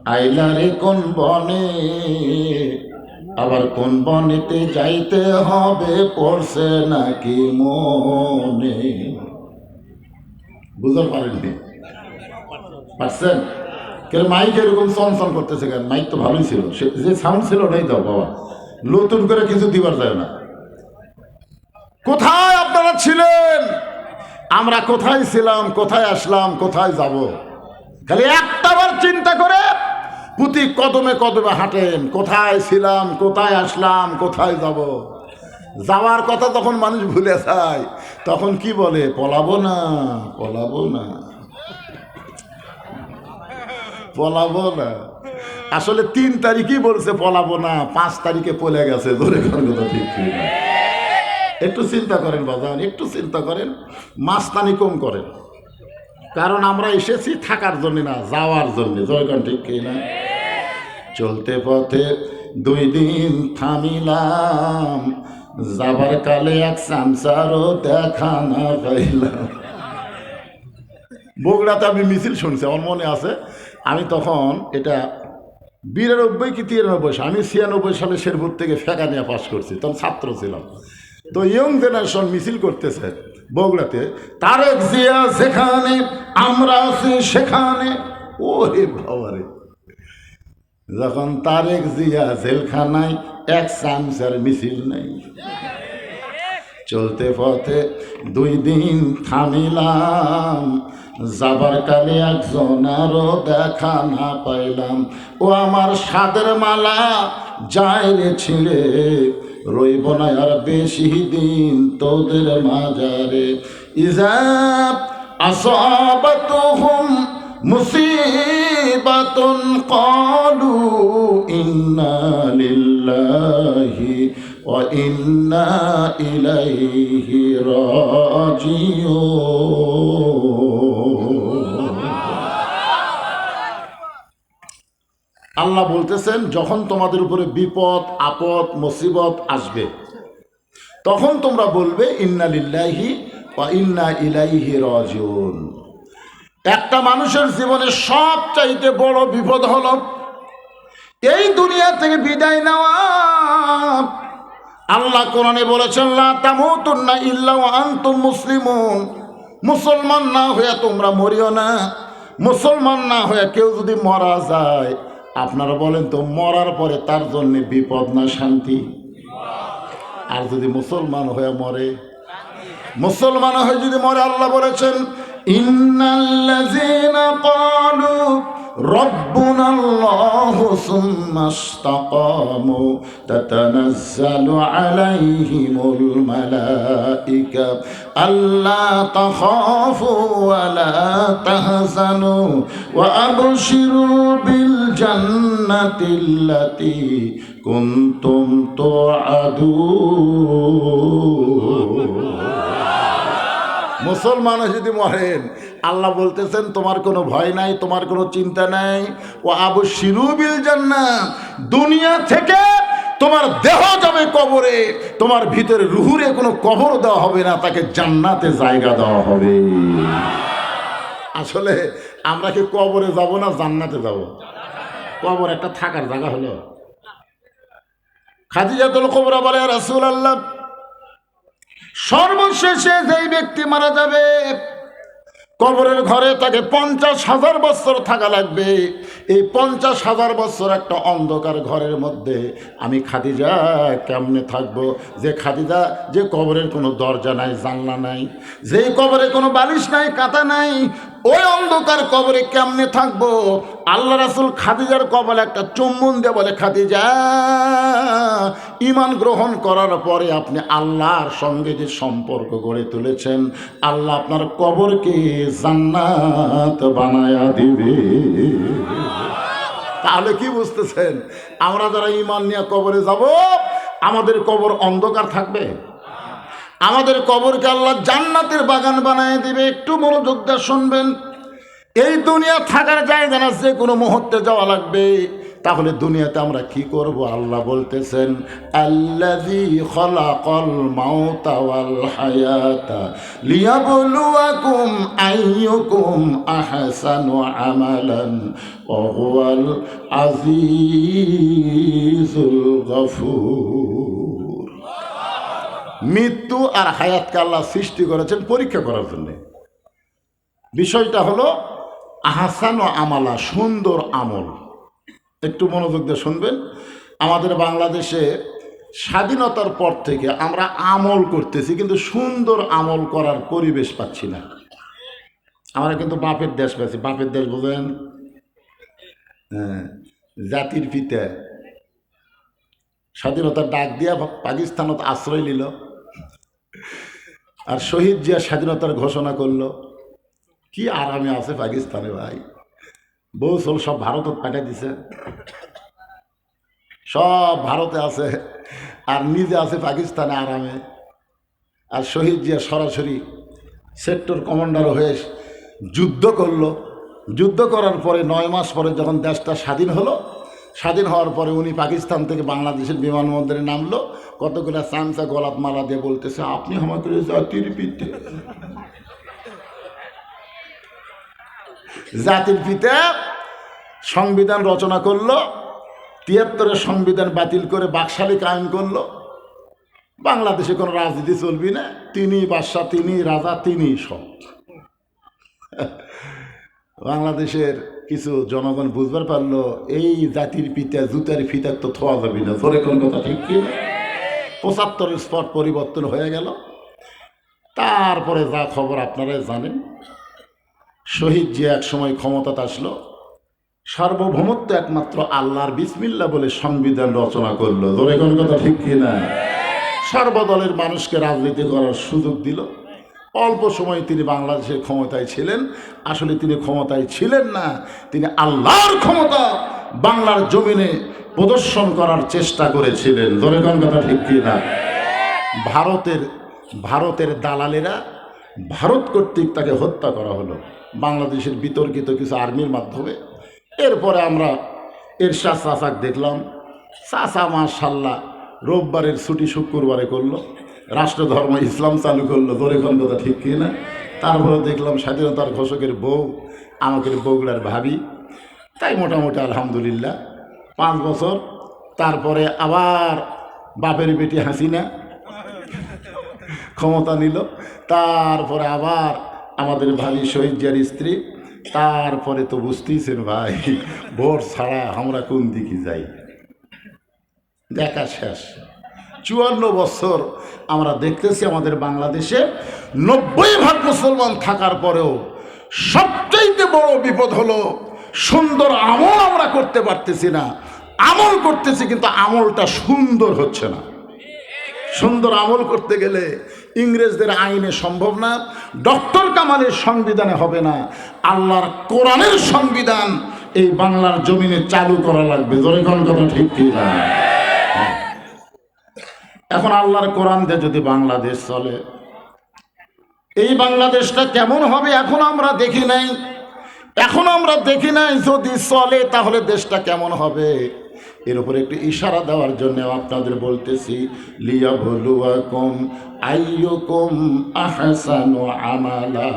আইলারে কোন বনে, আবার কোন বনেতে যাইতে হবে পড়ছে নাকি মনে। বুঝতে পারেননি? পারছেন? কেন মাইক এরকম চনচন করতেছে কেন? মাইক তো ভালোই ছিল, যে সাউন্ড ছিল ওটাই দাও বাবা, নতুন করে কিছু দিবার যায় না। কোথায় আপনারা ছিলেন? আমরা কোথায় ছিলাম, কোথায় আসলাম, কোথায় যাব? খালি একটাবার চিন্তা করে প্রতি কদমে কদমে হাঁটেন, কোথায় ছিলাম, কোথায় আসলাম, কোথায় যাব। যাওয়ার কথা তখন মানুষ ভুলে যায়, তখন কি বলে? পলাবো না, পলাবো না, পলাবো না। আসলে 3 তারিখই বলছে পলাবো না, 5 তারিখে পলে গেছে। ধরে কোন কথা ঠিক না। একটু চিন্তা করেন বাজান, একটু চিন্তা করেন, মাস্তানি কম করেন। কারণ আমরা এসেছি থাকার জন্য না, যাওয়ার জন্য। জয়গান ঠিক কি না? চলতে পথে 2 দিন থামিলাম, যাবার কালে এক সামসারও দেখা না পাইলাম। বগুড়াতে আমি মিছিল শুনছি, আমার মনে আছে। আমি তখন এটা 92 কি 93, আমি 96 সালে শেরপুর থেকে ফেকা নিয়ে পাশ করছি, তখন ছাত্র ছিলাম। তো ইয়ং জেনারেশন মিছিল করতেছে বগুড়াতে, তারেক জিয়া যেখানে আমরা আছি সেখানে। ওরে বাবারে, যখন তারেক জিয়া জেলখানায় এক চামচার মিছিল নাই। চলতে পথে 2 দিন থামিলাম, যাবার কালে একজন আরো দেখা না পাইলাম। ও আমার সাদের মালা যায় রে ছিঁড়ে, রইব না আর বেশি দিন তোদের মাজারে। ইজাব আসাবাতুহুম মুসিবাতুন ক্বালু ইন্না লিল্লাহি ওয়া ইন্না ইলাইহি রাজিউন। আল্লাহ বলতেছেন, যখন তোমাদের উপরে বিপদ আপদ মুসিবত আসবে, তখন তোমরা বলবে ইন্না লিল্লাহি ওয়া ইন্না ইলাইহি রাজিউন। একটা মানুষের জীবনে সবচাইতে বড় বিপদ হলো এই দুনিয়া থেকে বিদায় নেওয়া। আল্লাহ কোরআনে বলেছেন, লা তামুতুন্না ইল্লা ওয়া আনতুম মুসলিমুন। মুসলমান না হয়ে তোমরা মরিও না। মুসলমান না হয়ে কেউ যদি মারা যায়, আপনারা বলেন তো মরার পরে তার জন্য বিপদ না শান্তি? আর যদি মুসলমান হয়ে মরে, মুসলমান হয়ে যদি মরে, আল্লাহ বলেছেন, ইন্নাল্লাযীনা ক্বালু রাব্বুনাল্লাহু সুম্মা ইসতাকামু তাতানাজ্জালু আলাইহিমুল মালাইকা আল্লা তাখাফু ওয়া লা তাহজানু ওয়া আবশিরু বিল জান্নাতিল্লাতী কুনতুম তুআদুন। মুসলমান যদি মরেন, আল্লাহ বলতেছেন তোমার কোনো ভয় নাই, তোমার কোনো চিন্তা নাই। ও আবশিরু বিল জান্নাহ, দুনিয়া থেকে তোমার দেহ যাবে কবরে, তোমার ভিতরে রুহুরে কোনো কবর দেওয়া হবে না, তাকে জান্নাতে জায়গা দেওয়া হবে। আসলে আমরা কি কবরে যাব না জান্নাতে যাব? কবর একটা থাকার জায়গা হলো। খাদিজাতুল কুবরা বলে, ইয়া রাসূলুল্লাহ, সর্বশেষে যেই ব্যক্তি মারা যাবে, কবরের ঘরে তাকে 50,000 বছর থাকা লাগবে। এই 50,000 বছর একটা অন্ধকার ঘরের মধ্যে আমি খাদিজা কেমনে থাকবো? যে খাদিজা, যে কবরের কোনো দরজা নাই, জানলা নাই, যেই কবরে কোনো বালিশ নাই, কাঁথা নাই, ওই অন্ধকার কবরে কেমনে থাকবো? আল্লাহ রাসূল খাদিজার কবরে একটা চুম্বন দিয়ে বলে, খাদিজা, ঈমান গ্রহণ করার পরে আপনি আল্লাহর সঙ্গে যে সম্পর্ক গড়ে তুলেছেন, আল্লাহ আপনার কবরকে জান্নাত বানায়া দিবে। তাহলে কি বুঝতেছেন? আমরা যারা ঈমান নিয়ে কবরে যাব, আমাদের কবর অন্ধকার থাকবে? আমাদের কবরকে আল্লাহ জান্নাতের বাগান বানায় দিবে। একটু মনোযোগ দিয়ে শুনবেন। এই দুনিয়া থাকার জায়গা না, যে কোনো মুহূর্তে যাওয়া লাগবে। তাহলে দুনিয়াতে আমরা কি করব? আল্লাহ বলতেছেন, আল্লাযী খালাকাল মাউতা ওয়াল হায়াতা লিয়াবলুয়াকুম আইয়ুকুম আহসানু আমালান ওয়া হুয়াল আজিজুল গফুর। মৃত্যু আর হায়াতকে আল্লাহ সৃষ্টি করেছেন পরীক্ষা করার জন্য। বিষয়টা হলো আহসান ও আমালা, সুন্দর আমল। একটু মনোযোগ দিয়ে শুনবেন। আমাদের বাংলাদেশে স্বাধীনতার পর থেকে আমরা আমল করতেছি, কিন্তু সুন্দর আমল করার পরিবেশ পাচ্ছি না। আমরা কিন্তু বাপের দেশ পাচ্ছি। বাপের দেশ বোঝেন? হ্যাঁ, জাতির পিতা স্বাধীনতার ডাক দিয়া পাকিস্তানত আশ্রয় নিল, আর শহীদ জিয়া স্বাধীনতার ঘোষণা করলো। কি আরামে আছে পাকিস্তানে ভাই, বউ চল সব ভারতত পাঠিয়ে দিছে, সব ভারতে আছে, আর নিজে আছে পাকিস্তানে আরামে। আর শহীদ জিয়া সরাসরি সেক্টর কমান্ডার হয়ে যুদ্ধ করলো। যুদ্ধ করার পরে 9 মাস পরে যখন দেশটা স্বাধীন হলো, স্বাধীন হওয়ার পরে উনি পাকিস্তান থেকে বাংলাদেশের বিমানবন্দরে নামলো, কতগুলো চামচা গোলাপ মালা দিয়ে বলতেছে, আপনি আমাদের জাতির পিতা। জাতির পিতা সংবিধান রচনা করলো, 73-এর সংবিধান বাতিল করে বাকশালী কায়েম করলো। বাংলাদেশে কোনো রাজনীতি চলবি না, তিনি বাদশা, তিনি রাজা, তিনি সব। বাংলাদেশের কিছু জনগণ বুঝবার পারলো, এই জাতির পিতা জুতার ফিতার তো থোয়া যাবে না। ধরে কোন কথা ঠিক কি? 75-এর স্পট পরিবর্তন হয়ে গেল। তারপরে যা খবর আপনারাই জানেন, শহীদ যে এক সময় ক্ষমতাতে আসলো, সার্বভৌমত্ব একমাত্র আল্লাহর, বিসমিল্লাহ বলে সংবিধান রচনা করলো। ধরে কোন কথা ঠিক কি না? সর্বদলের মানুষকে রাজনীতি করার সুযোগ দিল। অল্প সময় তিনি বাংলাদেশের ক্ষমতায় ছিলেন। আসলে তিনি ক্ষমতায় ছিলেন না, তিনি আল্লাহর ক্ষমতা বাংলার জমিনে প্রদর্শন করার চেষ্টা করেছিলেন। ধরে কোন কথা ঠিক কি না? ভারতের দালালেরা, ভারত কর্তৃক তাকে হত্যা করা হলো বাংলাদেশের বিতর্কিত কিছু আর্মির মাধ্যমে। এরপরে আমরা এরশাদ চাচাক দেখলাম, চাচা মাশাআল্লাহ রোববারের ছুটি শুক্রবারে করলো, রাষ্ট্রধর্ম ইসলাম চালু করলো। ধরে কোন কথা ঠিক কি না? তারপরে দেখলাম স্বাধীনতার ঘোষকের বউ আমাদের বগুড়ার ভাবি। তাই মোটামুটি আলহামদুলিল্লাহ 5 বছর। তারপরে আবার বাপের বেটি হাসিনা ক্ষমতা নিল। তারপরে আবার আমাদের ভাবি শহীদ জিয়ার স্ত্রী। তারপরে তো বুঝতেইছেন ভাই, ভোট ছাড়া আমরা কোন দিকে যাই, দেখা শেষ। 54 বছর আমরা দেখতেছি আমাদের বাংলাদেশে 90% মুসলমান থাকার পরেও সবচাইতে বড় বিপদ হলো সুন্দর আমল আমরা করতে পারতেছি না। আমল করতেছি কিন্তু আমলটা সুন্দর হচ্ছে না। সুন্দর আমল করতে গেলে ইংরেজদের আইনে সম্ভব না, ডক্টর কামালের সংবিধানে হবে না, আল্লাহর কোরআনের সংবিধান এই বাংলার জমিনে চালু করা লাগবে। জোরে কোন কথা ঠিক কি না? এখন আল্লাহর কোরআন দিয়ে যদি বাংলাদেশ চলে, এই বাংলাদেশটা কেমন হবে এখন আমরা দেখি নাই। যদি চলে তাহলে দেশটা কেমন হবে, এর উপরে একটু ইশারা দেওয়ার জন্য আপনাদের বলতেছি, লিয়াবলুয়াকুম আইয়ুকুম আহসানু আমালা।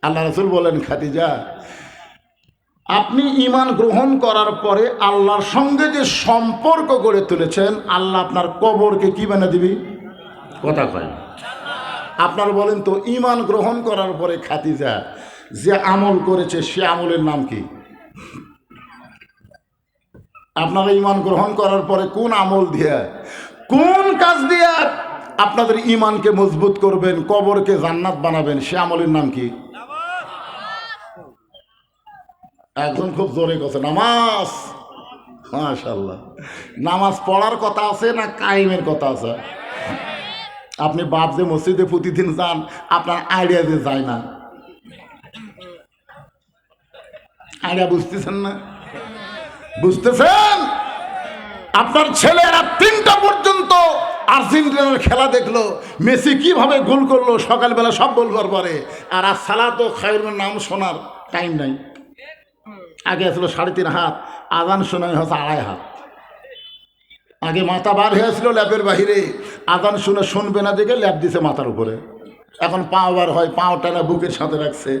আল্লাহ রাসূল বলেন, খাদিজা আপনি ঈমান গ্রহণ করার পরে আল্লাহর সঙ্গে যে সম্পর্ক গড়ে তুলেছেন, আল্লাহ আপনার কবরকে কি বানিয়ে দিবি? কথা কয় না। আপনার বলেন তো, ঈমান গ্রহণ করার পরে খাদিজা যে আমল করেছে সে আমলের নাম কি? আপনারা ঈমান গ্রহণ করার পরে কোন আমল দিয়ে, কোন কাজ দিয়ে আপনাদের ঈমানকে মজবুত করবেন, কবরকে জান্নাত বানাবেন, সে আমলের নাম কি? একজন খুব জোরে কথা, নামাজ। মাশাআল্লাহ, নামাজ পড়ার কথা আছে না কায়েমের কথা আছে? আপনি বাপ যে মসজিদে প্রতিদিন যান, আপনার আইডিয়া যে যায় না, আইডিয়া বুঝতেছেন না? বুঝতেছেন? আপনার ছেলেরা 3টা পর্যন্ত আর্জেন্টিনার খেলা দেখলো, মেসি কিভাবে গোল করলো সকালবেলা সব বলবার পরে, আর সালাত ও খায়রুর নাম শোনার টাইম নাই। আগে আসলো 3.5 হাত, আজান শোনা হচ্ছে 2.5 হাত। আগে মাথা বার হয়েছিল ল্যাপের বাহিরে, আজান শুনে শুনবে না দেখে ল্যাপ দিছে মাথার উপরে। এখন পাও বার হয়, পাও টানা বুকের সাথে রাখছে।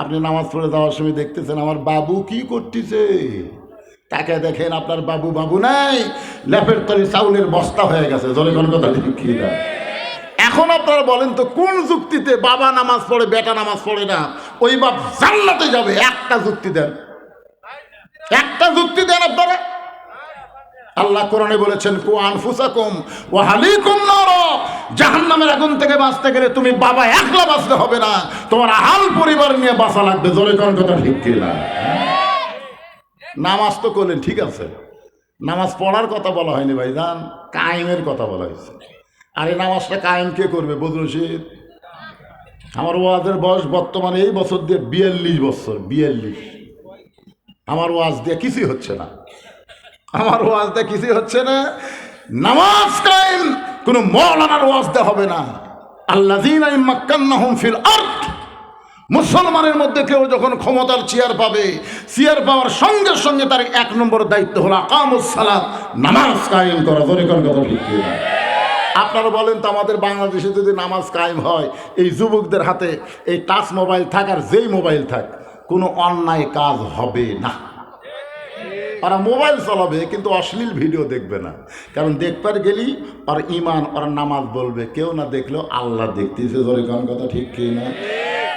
আপনি নামাজ পড়ে যাওয়ার সময় দেখতেছেন আমার বাবু কি করতেছে, তাকে দেখেন আপনার বাবু বাবু নাই, ল্যাপের তলে চাউলের বস্তা হয়ে গেছে। জোরে কোন কথা ঠিক কি না? এখন আপনারা বলেন তো কোন যুক্তিতে বাবা নামাজ পড়ে বেটা নামাজ পড়ে না, ওই বাপ জান্নাতে যাবে? একটা যুক্তি দেন, একটা যুক্তি দেন আপনারা। আল্লাহ কোরআনে বলেছেন কু আনফুসাকুম ওয়া আহলিকুম নার, জাহান্নামের আগুন থেকে বাঁচতে গেলে তুমি বাবা একলা বাঁচতে হবে না, তোমার আহাল পরিবার নিয়ে বাঁচা লাগবে। জোরে কোন কথা ঠিক কি না? নামাজ তো করলেন ঠিক আছে, নামাজ পড়ার কথা বলা হয়নি ভাইজান, কায়েমের কথা বলা হয়েছে। আর এই নামাজটা কায়েম কে করবে? বদরশিদ। আমার ওয়াজের বয়স বর্তমানে এই বছর দিয়ে 42 বছর। 42। আমার ওয়াজ দিয়ে কিছুই হচ্ছে না, আমার ওয়াজ দিয়ে কিছুই হচ্ছে না। নামাজ কায়েম কোনো মৌলানার ওয়াজ দিয়ে হবে না। আল্লাযীনা মাক্কান্নাহুম ফিল আরদ, মুসলমানের মধ্যে কেউ যখন ক্ষমতার চেয়ার পাবে, চেয়ার পাওয়ার সঙ্গে সঙ্গে তার 1 নম্বর দায়িত্ব হলো আকামুস সালাত, নামাজ কায়েম করা। জোরে কোন কথা ঠিক কি না? আপনারা বলেন তো আমাদের বাংলাদেশে যদি নামাজ কায়েম হয়, এই যুবকদের হাতে এই টাচ মোবাইল থাক আর যেই মোবাইল থাক, কোনো অন্যায় কাজ হবে না। ওরা মোবাইল চালাবে কিন্তু অশ্লীল ভিডিও দেখবে না, কারণ দেখবার গেলেই ওর ইমান ওর নামাজ বলবে, কেউ না দেখলেও আল্লাহ দেখতেছে। জোরে কোন কথা ঠিক কি না?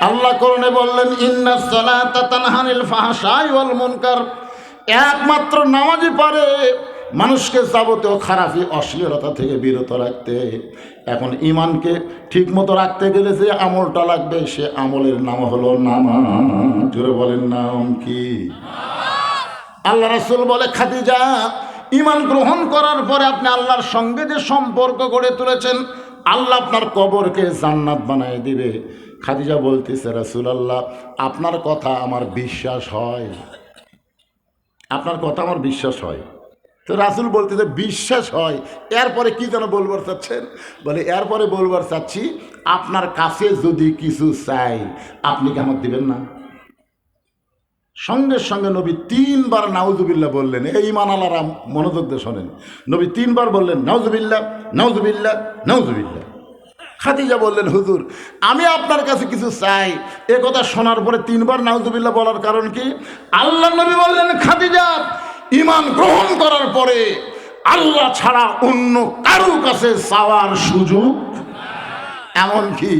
আল্লাহ কোরআনে বললেন ইন্নাস সালাতা তানহা আনিল ফাহশাই ওয়াল মুনকার, একমাত্র নামাজই পারে মানুষকে যাবতীয় খারাপি অশ্লীলতা থেকে বিরত রাখতে। এখন ইমানকে ঠিক মতো রাখতে গেলে যে আমলটা লাগবে, সে আমলের নাম হলো নামাজ। জোরে বলেন নাম কি? আল্লাহ রাসূল বলে খাদিজা, ইমান গ্রহণ করার পরে আপনি আল্লাহর সঙ্গে যে সম্পর্ক গড়ে তুলেছেন, আল্লাহ আপনার কবরকে জান্নাত বানায় দিবে। খাদিজা বলতেছে রাসূলুল্লাহ, আপনার কথা আমার বিশ্বাস হয়, আপনার কথা আমার বিশ্বাস হয়। তো রাসূল বলতেছে বিশ্বাস হয়, এরপরে কি যেন বলবার চাচ্ছেন? বলে এরপরে বলবার চাচ্ছি আপনার কাছে যদি কিছু চাই আপনি কি আমাকে দিবেন না? সঙ্গে সঙ্গে নবী 3 বার নাউজুবিল্লাহ বললেন। এই ইমানওয়ালারা মনোযোগ দিয়ে শোনেন, নবী 3 বার বললেন নাউজুবিল্লাহ নাউজুবিল্লাহ নাউজুবিল্লাহ। খাদিজা বললেন হুজুর আমি আপনার কাছে কিছু চাই। এ কথা শোনার পরে 3 বার নাউজুবিল্লাহ বলার কারণ কি? আল্লাহ নবী বললেন খাদিজা, ইমান গ্রহণ করার পরে আল্লাহ ছাড়া অন্য কারোর কাছে চাওয়ার সুযোগ, এমনকি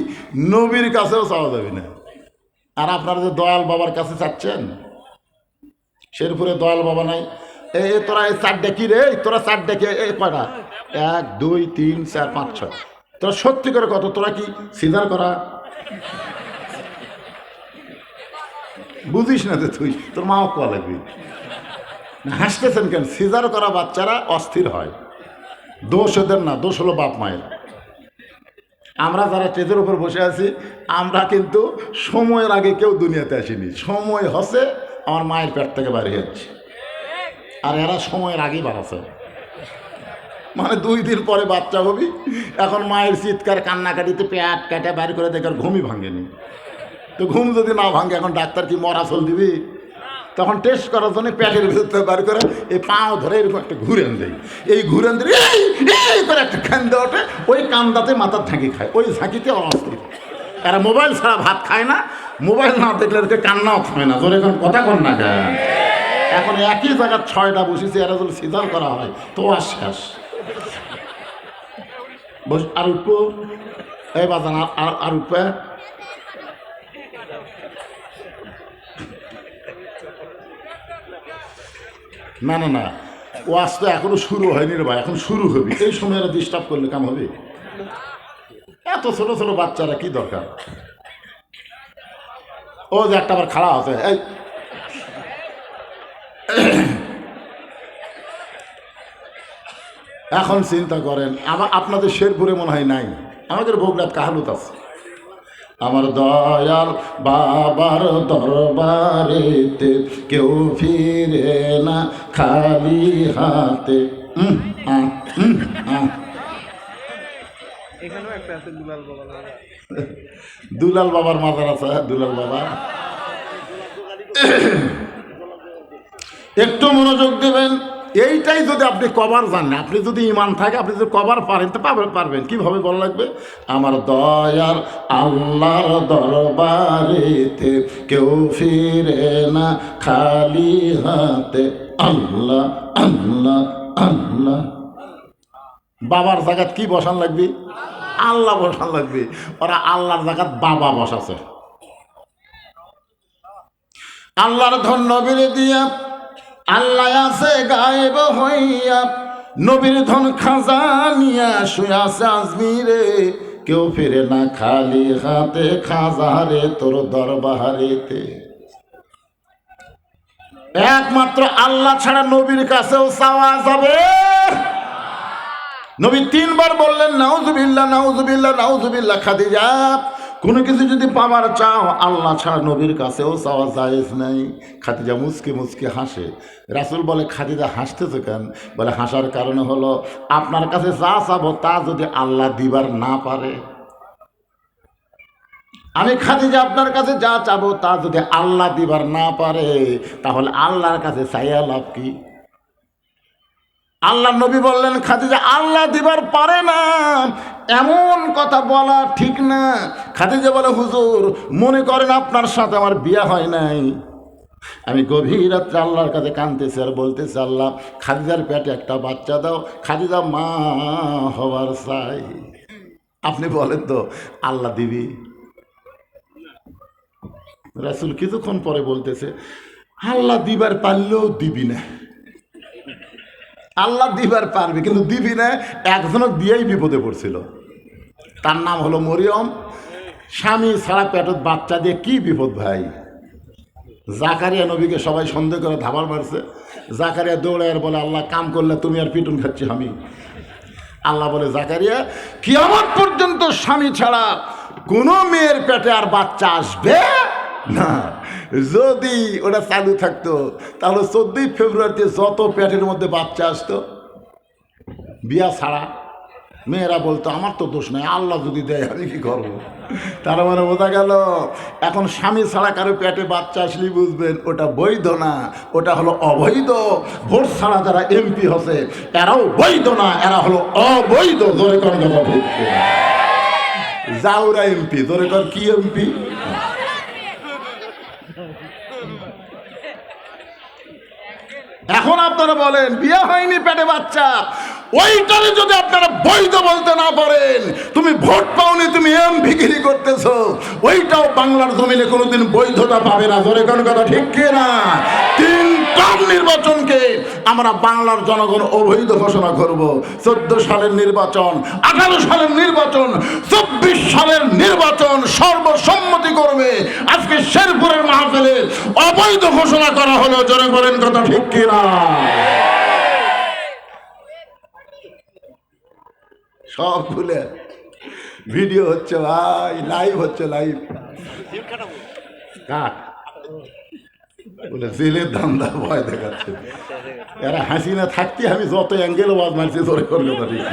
নবীর কাছেও চাওয়া যাবে না। আর আপনারা যে দয়াল বাবার কাছে চাচ্ছেন, শেরপুরে দয়াল বাবা নাই, তোরা এই 4 ডেকি রে, তোরা 4 ডেকে কয়টা? 1 2 3 4 5 6। তোরা সত্যি করে কত? তোরা কি সিজার করা বুঝিস না? যে তুই তোর মাও কোয়া লাগবি। হাসতেছেন কেন? সিজার করা বাচ্চারা অস্থির হয়, দোষ ওদের না, দোষ হলো বাপ মায়ের। আমরা যারা স্টেজের উপর বসে আছি, আমরা কিন্তু সময়ের আগে কেউ দুনিয়াতে আসিনি। সময় হচ্ছে আমার মায়ের পেট থেকে বাড়ি যাচ্ছে, আর এরা সময়ের আগেই বাড়াচ্ছে। মানে 2 দিন পরে বাচ্চা হবি, এখন মায়ের চিৎকার কান্নাকাটিতে পেট কাটা বাইর করে দেখে আর ঘুমই ভাঙেনি। তো ঘুম যদি না ভাঙে, এখন ডাক্তার কি মরাচল দিবি? তখন টেস্ট করার জন্য পেটের ভিতরে বার করে এই পাও ধরে এরকম একটা ঘুরেন দেয়, এই ঘুরেন দিয়ে এই করে একটা কান্দা ওঠে, ওই কান্দাতে মাথার ঝাঁকি খায়, ওই ঝাঁকিতে অস্থির। এরা মোবাইল ছাড়া ভাত খায় না, মোবাইল না দেখলে এদেরকে কান্নাও থামে না। জোরে এখন কথা কন না কেন? এখন একই জায়গায় 6টা বসেছে, এরা যদি সিজার করা হয় তো আর শেষ। আর উঠবো এই বাজান, আর উঠবে না না না, ওয়াজ তো এখনো শুরু হয়নি রে ভাই, এখন শুরু হবি। এই সময় এরা ডিস্টার্ব করলে কাম হবে? এত ছোট ছোট বাচ্চারা কি দরকার? ও যে একটা আবার খাড়া আছে, এই এখন চিন্তা করেন, আবার আপনাদের শেরপুরে মনে হয় নাই, আমাদের বগুড়াত কাহালুত আছে। আমার দয়াল বাবার দরবারেতে কেউ ফিরে না খালি হাতে। দুলাল বাবার মাজার আছে, দুলাল বাবা। একটু মনোযোগ দেবেন। এইটাই যদি আপনি কবার জানেন, আপনি যদি ইমান থাকে, আপনি যদি কবার পারেন তো পারবেন। কিভাবে বলা লাগবে? আমার দয়ার আল্লাহর দরবারেতে কেউ ফিরে না খালি হাতে, আল্লাহ আল্লাহ আল্লাহ। বাবার জায়গাত কি বসান লাগবে? আল্লাহ বসান লাগবে। ওরা আল্লাহর জায়গাত বাবা বসাছে। আল্লাহর ধন নবীরে দিয়া আল্লাহ আছে গায়েব হইয়া, নবীর ধন খাজা নিয়া শুয়ে আছে আজমিরে, কেউ ফিরে না খালি হাতে, খাজারে তোর দরবারেতে। একমাত্র আল্লাহ ছাড়া নবীর কাছেও চাওয়া যাবে। নবী 3 বার বললেন নাউজুবিল্লাহ নাউজুবিল্লাহ নাউজুবিল্লাহ। খাদিজা, কোনো কিছু যদি পাওয়ার চাও আল্লাহ ছাড়া নবীর কাছেও চাওয়া জায়েজ নাই। খাদিজা মুচকে মুচকে হাসে। রাসূল বলে, খাদিজা হাসতেছো কেন? বলে, হাসার কারণ হলো আপনার কাছে যা চাবো তা যদি আল্লাহ দিবার না পারে। আমি খাদিজা আপনার কাছে যা চাবো তা যদি আল্লাহ দিবার না পারে, তাহলে আল্লাহর কাছে চাইয়া লাভ কি? আল্লাহ নবী বললেন, খাদিজা আল্লাহ দিবার পারে না এমন কথা বলা ঠিক না। খাদিজা বলে, হুজুর মনে করেন আপনার সাথে আমার বিয়ে হয় নাই, আমি গভীর রাত্রে আল্লাহর কাছে কাঁদতেছি আর বলতেছি, আল্লাহ খাদিজার পেটে একটা বাচ্চা দাও, খাদিজা মা হবার চাই। আপনি বলেন তো আল্লাহ দিবি? রাসূল কিছুক্ষণ পরে বলতেছে, আল্লাহ দিবার পারলেও দিবি না। আল্লাহ দিবার পারবে কিন্তু দিবি না। একজনক দিয়েই বিপদে পড়ছিল, তার নাম হলো মরিয়ম। স্বামী ছাড়া পেটত বাচ্চা দিয়ে কি বিপদ ভাই। জাকারিয়া নবীকে সবাই সন্দেহ করে ধাবার মারছে। জাকারিয়া দৌড়ায় বলে, আল্লাহ কাম করলে তুমি আর পিটুন খাচ্ছি আমি। আল্লাহ বলে, জাকারিয়া কিয়ামত পর্যন্ত স্বামী ছাড়া কোনো মেয়ের পেটে আর বাচ্চা আসবে না। যদি ওটা চালু থাকতো তাহলে 14 ফেব্রুয়ারিতে যত পেটের মধ্যে বাচ্চা আসতো বিয়া ছাড়া, মেয়েরা বলতো আমার তো দোষ নাই, আল্লাহ যদি দেয় আমি কি করবো। তার মানে বোঝা গেল এখন স্বামী ছাড়া কারো পেটে বাচ্চা আসলে বুঝবেন ওটা বৈধ না, ওটা হলো অবৈধ। ভোট ছাড়া যারা এমপি হচ্ছে এরাও বৈধ না, এরা হলো অবৈধ। জোরে কর কথা ঠিক। জাউরা এমপি, জোরে কর কি এমপি? এখন আপনারা বলেন বিয়ে হয়নি পেটে বাচ্চা, ওইটারে যদি আপনারা বৈধ বলতে না পারেন, তুমি ভোট পাওনি, তুমি এমপিগিরি করতেছো, ওইটাও বাংলার জমিনে কোনোদিন বৈধতা পাবে না। জোরে কোন কথা ঠিক কি না? 3 টার্ম নির্বাচনকে আমরা বাংলার জনগণ অবৈধ ঘোষণা করব। 14 সালের নির্বাচন, 18 সালের নির্বাচন, 24 সালের নির্বাচন সর্বসম্মতি করবে। আজকে শেরপুরের মাহফিলে অবৈধ ঘোষণা করা হলো। জোরে বলেন কথা ঠিক কি না? সব ভুলে ভিডিও হচ্ছে ভাই, লাইভ হচ্ছে, লাইভ কাক বলে জেলের ধান্দা ভয় দেখাচ্ছে। এরা হাসিনা থাকতে আমি যত অ্যাঙ্গেল ওয়াজ মারছি ধরে করলে তো ঠিক।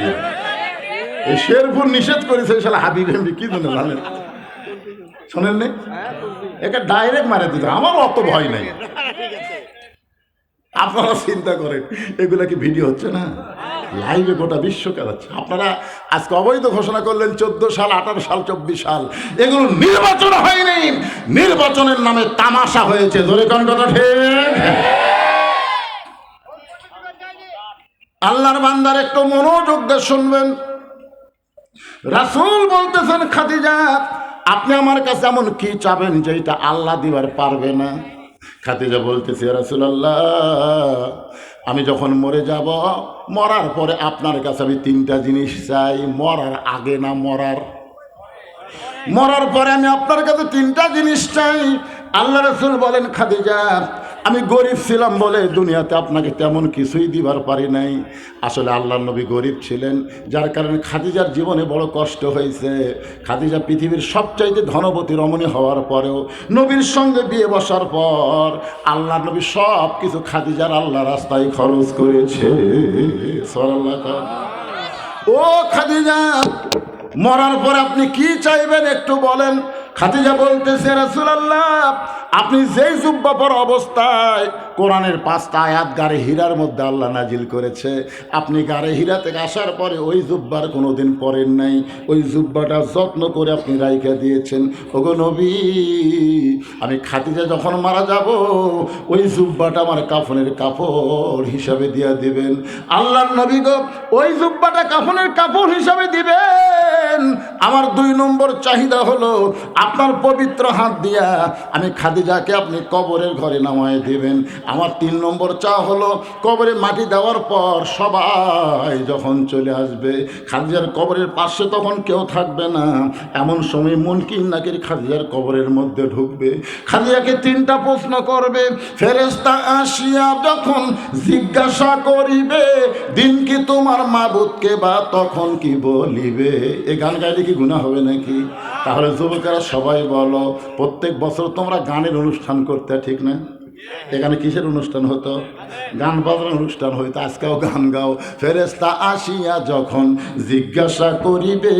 এই শেরপুর নিষেধ করেছে শালা হাবিব এমপি, কি জন্য জানেন? শোনেন নি? একে ডাইরেক্ট মারে দিত, আমার অত ভয় নাই। আপনারা চিন্তা করেন এগুলা কি ভিডিও হচ্ছে না? লাইভে গোটা বিশ্ব কাটাচ্ছে। আপনারা আজকে অবৈধ ঘোষণা করলেন 14 সাল, 18 সাল, 24 সাল, এগুলো নির্বাচন হয়নি, নির্বাচনের নামে তামাশা হয়েছে। ধরে কোন কথা ঠিক? আল্লাহর বান্দার একটু মনোযোগ দিয়ে শুনবেন। রাসূল বলতেছেন, খাদিজা আপনি আমার কাছে এমন কি চাবেন যেটা আল্লাহ দিবার পারবে না? খাদিজা বলতেছে, ইয়া রাসূলুল্লাহ আমি যখন মরে যাব, মরার পরে আপনার কাছে আমি 3টা জিনিস চাই। মরার আগে না, মরার পরে আমি আপনার কাছে 3টা জিনিস চাই। আল্লাহ রাসূল বলেন, খাদিজা আমি গরিব ছিলাম বলে দুনিয়াতে আপনাকে তেমন কিছুই দিবার পারি নাই। আসলে আল্লাহর নবী গরিব ছিলেন, যার কারণে খাদিজার জীবনে বড় কষ্ট হয়েছে। খাদিজা পৃথিবীর সবচাইতে ধনবতী রমণী হওয়ার পরেও নবীর সঙ্গে বিয়ে বসার পর আল্লাহর নবী সব কিছু খাদিজার আল্লাহ রাস্তায় খরচ করেছে। ও খাদিজা মরার পর আপনি কি চাইবেন একটু বলেন। খাদিজা বলতেছে, রাসূলুল্লাহ, আপনি যেই জুব্বা পরা অবস্থায় কোরআনের 5টা আয়াত গারে হীরার মধ্যে আল্লাহ নাজিল করেছে, আপনি গারে হীরা থেকে আসার পরে ওই জুব্বার কোনোদিন পরেন নাই, ওই জুব্বাটা যত্ন করে আপনি রাইখা দিয়েছেন। ওগো নবী, আমি খাদিজা যখন মারা যাব ওই জুব্বাটা আমার কাফনের কাপড় হিসাবে দিয়ে দিবেন। আল্লাহর নবী গো, ওই জুব্বাটা কাফনের কাপড় হিসাবে দিবেন। আমার 2 নম্বর চাহিদা হলো, আপনার পবিত্র হাত দিয়া আমি খাদিজাকে আপনি কবরের ঘরে নামায় দিবেন। আমার 3 নম্বর চা হলো, কবরে মাটি দেওয়ার পর সবাই যখন চলে আসবে, খাদিজার কবরের পাশে তখন কেউ থাকবে না, এমন সময় মুনকির নাকির খাদিজার কবরের মধ্যে ঢুকবে। খাদিজাকে 3টা প্রশ্ন করবে। ফেরেশতা আসিয়া যখন জিজ্ঞাসা করিবে, দিন কি তোমার মাবুদকে বা তখন কি বলিবে। এই গান গাইলে কি গুনাহ হবে নাকি? তাহলে যুবকেরা সবাই বলো, প্রত্যেক বছর তোমরা গানের অনুষ্ঠান করতে, ঠিক না? এখানে কিসের অনুষ্ঠান হতো? গান বাজনার অনুষ্ঠান হইতো। আজকেও গান গাও। ফেরেশতা আসিয়া যখন জিজ্ঞাসা করিবে,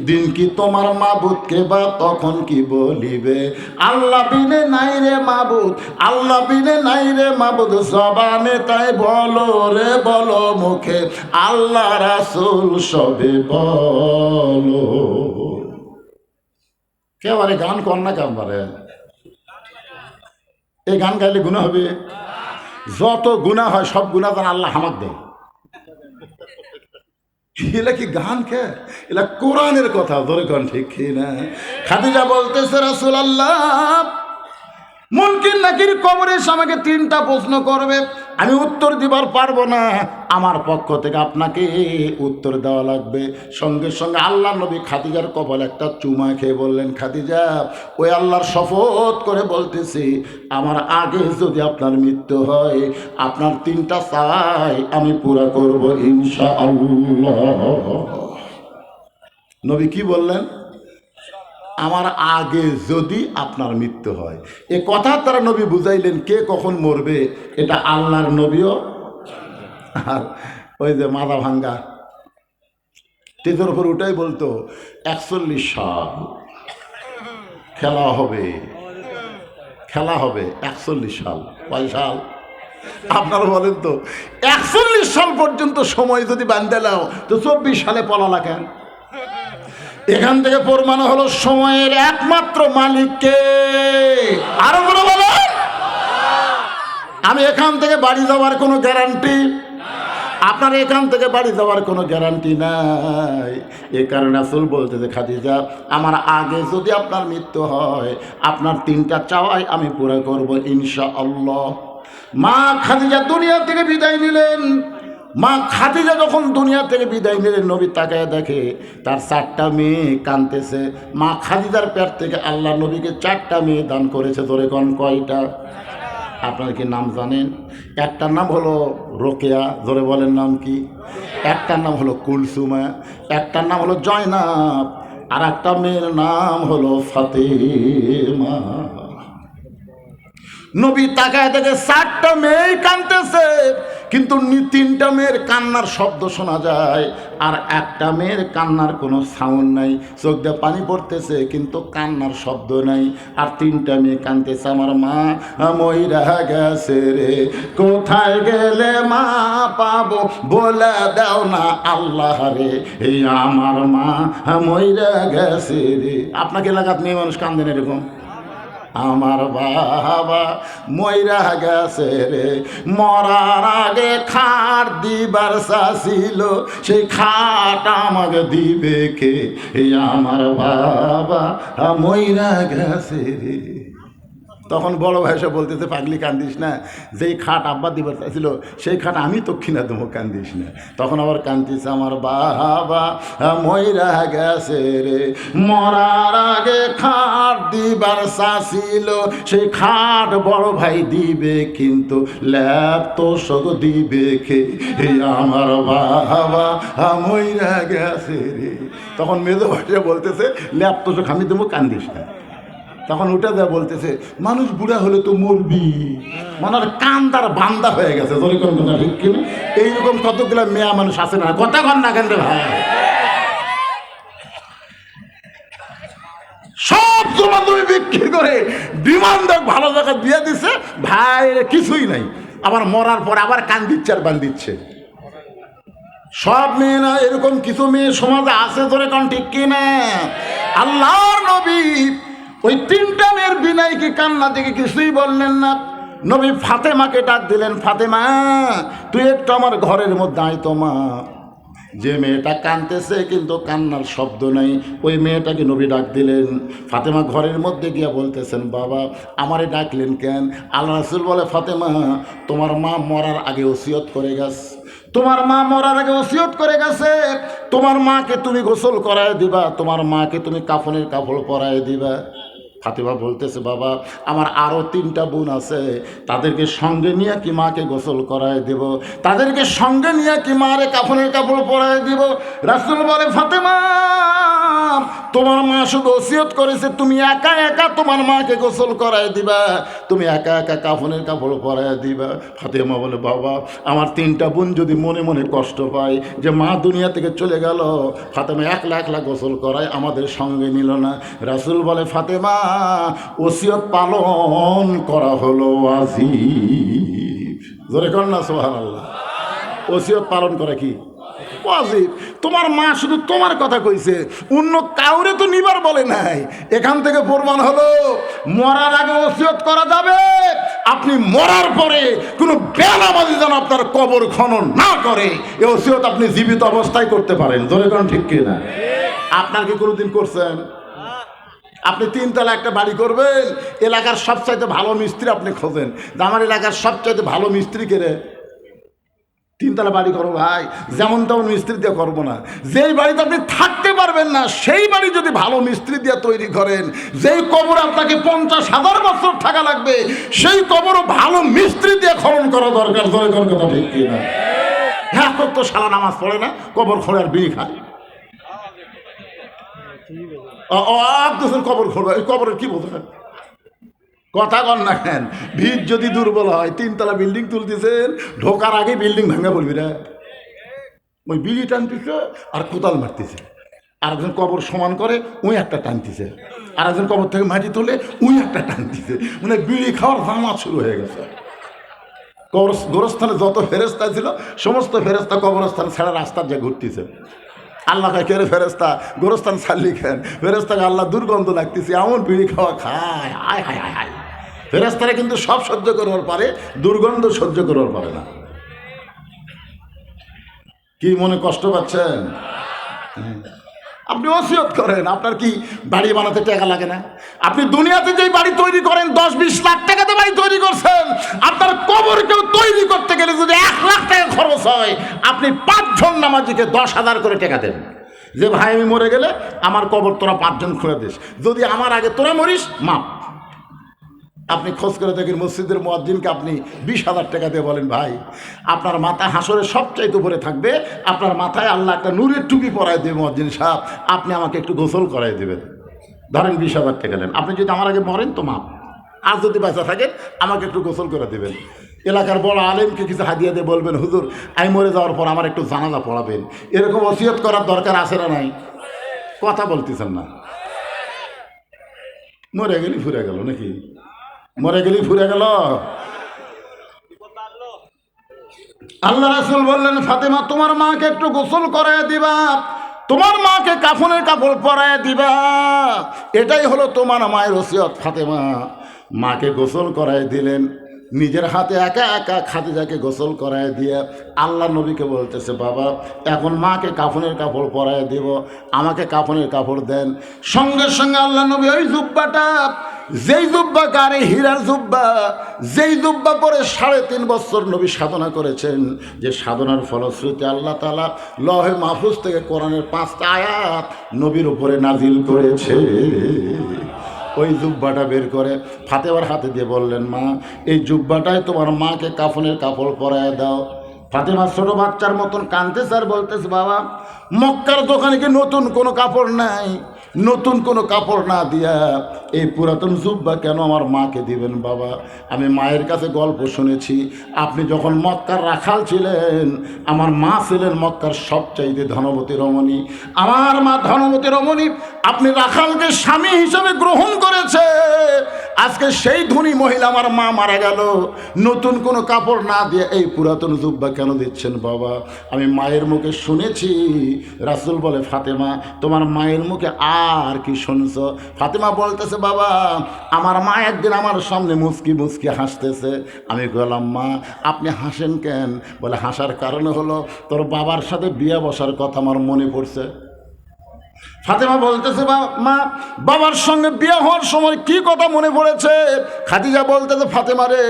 দিন কি তোমার মাবুদকে বা তখন কি বলিবে। আল্লাহ বিনে নাই রে মাবুদ, আল্লাহ বিনে নাই রে মাবুদ, জবানে তাই বলো রে বলো মুখে, আল্লাহ রাসূল সবে বলো। কেবারে গান কর না কেবারে, এই গান গাইলে গুনাহ হবে? যত গুনাহ হয় সব গুনাহ যেন আল্লাহ হামাক দেয়। এলা কি গান কে? এলা কোরআনের কথা। ধরে কোন ঠিক কি না? খাদিজা বলতেছে, রাসূলুল্লাহ, মুনকির নাকির কবরে আমাকে 3টা প্রশ্ন করবে, আমি উত্তর দিবার পারবো না, আমার পক্ষ থেকে আপনাকে উত্তর দেওয়া লাগবে। সঙ্গে সঙ্গে আল্লাহ নবী খাদিজার কপালে একটা চুমা খেয়ে বললেন, খাদিজা, ওই আল্লাহর শপথ করে বলতেছি, আমার আগে যদি আপনার মৃত্যু হয়, আপনার 3টা চাই আমি পুরা করব ইনশাআল্লাহ। নবী কি বললেন? আমার আগে যদি আপনার মৃত্যু হয়। এ কথা তারা নবী বুঝাইলেন, কে কখন মরবে এটা আল্লাহর নবীও। আর ওই যে মাথা ভাঙ্গা স্টেজের উপর উঠাই বলতো, 41 সাল খেলা হবে, খেলা হবে 41 সাল। কয় সাল? আপনারা বলেন তো, 41 সাল পর্যন্ত সময় যদি বান্ধে নাও তো 24 সালে পলালা কেন? এখান থেকে প্রমাণ হলো সময়ের একমাত্র মালিককে। আরো বড় বলেন, আমি এখান থেকে বাড়ি যাওয়ার কোনো গ্যারান্টি, আপনার এখান থেকে বাড়ি যাওয়ার কোনো গ্যারান্টি নাই। এ কারণে রাসূল বলতেছে, খাদিজা, আমার আগে যদি আপনার মৃত্যু হয়, আপনার 3টা চাওয়াই আমি পুরা করব ইনশাআল্লাহ। মা খাদিজা দুনিয়া থেকে বিদায় নিলেন। মা খাদিজা যখন দুনিয়া থেকে বিদায় নিলেন, নবী তাকায় দেখে তার 4টা মেয়ে কাঁদতেছে। মা খাদিজার পেট থেকে আল্লাহ নবীকে 4টা মেয়ে দান করেছে। ধরে কোন কয়টা? আপনারা কি নাম জানেন? একটার নাম হলো রোকেয়া, ধরে বলেন নাম কি? একটার নাম হলো কুলসুমা, একটার নাম হলো জয়নাব, আর একটা মেয়ের নাম হলো ফাতেমা। নবী তাকায় দেখে 4টা মেয়ে কাঁদতেছে, কিন্তু 3টা মেয়ের কান্নার শব্দ শোনা যায়, আর একটা মেয়ের কান্নার কোনো সাউন্ড নাই। চোখ দিয়ে পানি পড়তেছে কিন্তু কান্নার শব্দ নাই। আর 3টা মেয়ে কাঁদতেছে, আমার মা মইরা গেছে রে, কোথায় গেলে মা পাবো বলে দাও না আল্লাহ রে, এই আমার মা মইরা গেছে রে। আপনাকে এলাকাত মেয়ে মানুষ কান্দেন এরকম? আমার বাবা মইরা গেছে রে, মরার আগে খাট দিবার চাছিল, সেই খাট আমাকে দিবে কে, এই আমার বাবা মইরা গেছে রে। তখন বড় ভাইসা বলতেছে, পাগলি কান্দিস না, যেই খাট আব্বা দিবার চাইছিল সেই খাট আমি তো কিনা দেবো, কান্দিস না। তখন আবার কান্দিছে, আমার বাবা মইরা গেছে রে, মরার আগে খাট দিবার চাইছিল, সেই খাট বড় ভাই দিবে কিন্তু ল্যাপ তো সগ দিবে কে, এই আমার বাবা মইরা গেছে রে। তখন মেজো ভাইসা বলতেছে, ল্যাপ তো সগ আমি দেবো, কান্দিস না। তখন ওটা দেয়া বলতেছে, মানুষ বুড়া হলে তো মরবি, মানে কান্দার বান্দা হয়ে গেছে। ধরে কোন কথা ঠিক কিনা? এইরকম কতগুলো মেয়া মানুষ আছে না? কথা কন না কেন ভাই? সব জমা জমি বিক্রি করে ডিমান্ড ভালো জায়গা দিয়ে দিছে, ভাই কিছুই নাই। আবার মরার পর আবার কান দিচ্ছে আর বান দিচ্ছে। সব মেয়ে না, এরকম কিছু মেয়ে সমাজে আছে, ধরে কোন ঠিক কিনা? আল্লাহর নবী ওই তিনটা মেয়ের বিনাই কি কান্না থেকে কিছুই বললেন না। নবী ফাতেমাকে ডাক দিলেন, ফাতেমা তুই একটু আমার ঘরের মধ্যে আয় তো মা। যে মেয়েটা কাঁদতেছে কিন্তু কান্নার শব্দ নাই, ওই মেয়েটাকে নবী ডাক দিলেন। ফাতেমা ঘরের মধ্যে গিয়া বলতেছেন, বাবা আমারে ডাকলেন কেন? আল্লাহ রাসূল বলে, ফাতেমা তোমার মা মরার আগে ওসিয়ত করে গেছে, তোমার মা মরার আগে ওসিয়ত করে গেছে, তোমার মাকে তুমি গোসল করায় দিবা, তোমার মাকে তুমি কাফনের কাপড় পরায় দিবা। ফাতেমা বলতেছে, বাবা আমার আরও 3টা বোন আছে, তাদেরকে সঙ্গে নিয়ে কি মাকে গোসল করায় দেব, তাদেরকে সঙ্গে নিয়ে কি মারে কাফনের কাপড় পরায় দিব? রাসূল বলে, ফাতেমা তোমার মা শুধু ওসিয়ত করেছে তুমি একা একা তোমার মাকে গোসল করায় দিবা, তুমি একা একা কাফনের কাপড় পরায় দিবা। ফাতেমা বলে, বাবা আমার 3টা বোন যদি মনে মনে কষ্ট পায় যে মা দুনিয়া থেকে চলে গেল, ফাতেমা একলা একলা গোসল করায় আমাদের সঙ্গে নিল না। রাসূল বলে, ফাতেমা ওসিয়ত পালন করা হলো ওয়াজিব। জোরে কর না সুবহানাল্লাহ। ওসিয়ত পালন করা কি ওয়াজিব। তোমার মা শুধু তোমার কথা কইছে, অন্য কাউরে তো নিবার বলে নাই। এখান থেকে প্রমাণ হলো মরার আগে ওসিয়ত করা যাবে, আপনি মরার পরে কোনো বেনামাজি যেন আপনার কবর খনন না করে, এই ওসিয়ত আপনি জীবিত অবস্থায় করতে পারেন। জোরে কোন ঠিক কিনা? আপনার কি কোনোদিন করছেন? আপনি 3 তলা একটা বাড়ি করবেন, এলাকার সবচাইতে ভালো মিস্ত্রি আপনি খোঁজেন, আমার এলাকার সবচাইতে ভালো মিস্ত্রি কেড়ে 3 তলা বাড়ি করো ভাই, যেমন তেমন মিস্ত্রি দিয়ে করবো না। যেই বাড়িতে আপনি থাকতে পারবেন না সেই বাড়ি যদি ভালো মিস্ত্রি দিয়ে তৈরি করেন, যেই কবর আপনাকে 50,000 বছর থাকা লাগবে সেই কবরও ভালো মিস্ত্রি দিয়ে খনন করা দরকার। জোরে কোন কথা ঠিক কিনা? হ্যাঁ, তো সালা নামাজ পড়ে না, কবর খোঁড়ে আর বিড়ি খায়। কবর খোঁড়বে, এই কবরের কি বোঝেন? কথা কন না কেন? ভিত যদি দুর্বল হয়, 3 তলা বিল্ডিং তুলতেছেন, ঢোকার আগে বিল্ডিং ভাঙা বলবি রে। ওই বিড়ি টানতেছে আর কোদাল মারতেছে, আর একজন কবর সমান করে ওই একটা টানতেছে, আর একজন কবর থেকে মাটি তুলে ওই একটা টানতেছে, মানে বিড়ি খাওয়ার জামাত শুরু হয়ে গেছে। গোরস্থানে যত ফেরেস্তা ছিল সমস্ত ফেরেস্তা কবরস্থান ছাড়া রাস্তার যে ঘুরতেছে। আল্লাহ কে রে ফেরেস্তা গোরস্থান ছাড়লি খেন? ফেরেস্তাকে আল্লাহ দুর্গন্ধ লাগতেছে, এমন বিড়ি খাওয়া খায়, আয় হায় হায় হায়। ফেরেস্তারা কিন্তু সব সহ্য করবার পারে, দুর্গন্ধ সহ্য করবার পারে না। কি মনে কষ্ট পাচ্ছেন? আপনি ওসিয়ত করেন, আপনার কি বাড়ি বানাতে টাকা লাগে না? আপনি দুনিয়াতে যেই বাড়ি তৈরি করেন 10-20 লাখ টাকাতে বাড়ি তৈরি করছেন, আপনার কবরকেও তৈরি করতে গেলে যদি 1 লাখ টাকা খরচ হয়, আপনি 5 জন নামাজিকে 10,000 করে টাকা দেন যে ভাই আমি মরে গেলে আমার কবর তোরা 5 জন খুঁড়ে দিস, যদি আমার আগে তোরা মরিস মাপ। আপনি খোঁজ করে দেখেন মসজিদের মুয়াজ্জিনকে আপনি 20,000 টাকা দিয়ে বলেন, ভাই আপনার মাথা হাসরে সবচাইতে উপরে থাকবে, আপনার মাথায় আল্লাহ একটা নূরের টুপি পরায় দেবে মুয়াজ্জিন সাহেব, আপনি আমাকে একটু গোসল করাই দেবেন। ধরেন 20,000 টাকা দেন, আপনি যদি আমার আগে মরেন তো মাপ, আর যদি বাঁচা থাকেন আমাকে একটু গোসল করে দেবেন। এলাকার বড় আলেমকে কিছু হাদিয়া দিয়ে বলবেন, হুজুর আমি মরে যাওয়ার পর আমার একটু জানাজা পড়াবেন। এরকম ওসিয়ত করার দরকার আছে না নাই? কথা বলতেছেন না। মরে গেলি ফুরে গেল নাকি? মরে গেলি ফুরে গেল। আল্লাহ রাসূল বললেন, ফাতেমা তোমার মাকে একটু গোসল করায় দিবা, তোমার মাকে কাফনের কাপড় পরায় দিবা, এটাই হলো তোমার মায়ের ওসিয়ত। ফাতেমা মাকে গোসল করায় দিলেন, নিজের হাতে একা একা খাদিজাকে গোসল করায় দিয়ে আল্লাহ নবীকে বলতেছে, বাবা এখন মাকে কাফনের কাপড় পরায় দিব, আমাকে কাফনের কাপড় দেন। সঙ্গে সঙ্গে আল্লাহ নবী ওই জুব্বাটা, যেই জুব্বা গাড়ি হীরার জুব্বা, যেই জুব্বা পরে 3.5 বছর নবী সাধনা করেছেন, যে সাধনার ফলশ্রুতি আল্লাহ তাআলা লহে মাহফুজ থেকে কোরআনের 5টা আয়াত নবীর উপরে নাজিল করেছে, ওই জুব্বাটা বের করে ফাতেমার হাতে দিয়ে বললেন, মা এই জুব্বাটাই তোমার মাকে কাফনের কাপড় পরায় দাও। ফাতেমা ছোট বাচ্চার মতন কাঁদতেছে আর বলতেছে, বাবা মক্কার দোকানে কি নতুন কোনো কাপড় নাই? নতুন কোনো কাপড় না দিয়া এই পুরাতন জুব্বা কেন আমার মাকে দিবেন বাবা? আমি মায়ের কাছে গল্প শুনেছি, আপনি যখন মক্কার রাখাল ছিলেন, আমার মা ছিলেন মক্কার সবচাইতে ধনবতী রমণী। আমার মা ধনবতী রমণী, আপনি রাখালকে স্বামী হিসেবে গ্রহণ করেছে। আজকে সেই ধনী মহিলা আমার মা মারা গেল, নতুন কোনো কাপড় না দিয়ে এই পুরাতন জুব্বা কেন দিচ্ছেন বাবা? আমি মায়ের মুখে শুনেছি। রাসূল বলে, ফাতেমা তোমার মায়ের মুখে আর কি শুনছ? ফাতেমা বলতেছে, বাবা আমার মা একদিন আমার সামনে মুচকি মুচকি হাসতেছে। আমি বললাম, মা আপনি হাসেন কেন? বলে, হাসার কারণ হলো তোর বাবার সাথে বিয়ে বসার কথা আমার মনে পড়ছে। ফাতেমা বলতেছে, মা বাবার সঙ্গে বিয়ে হওয়ার সময় কি কথা মনে পড়েছে? খাদিজা বলতেছে, ফাতেমা রে,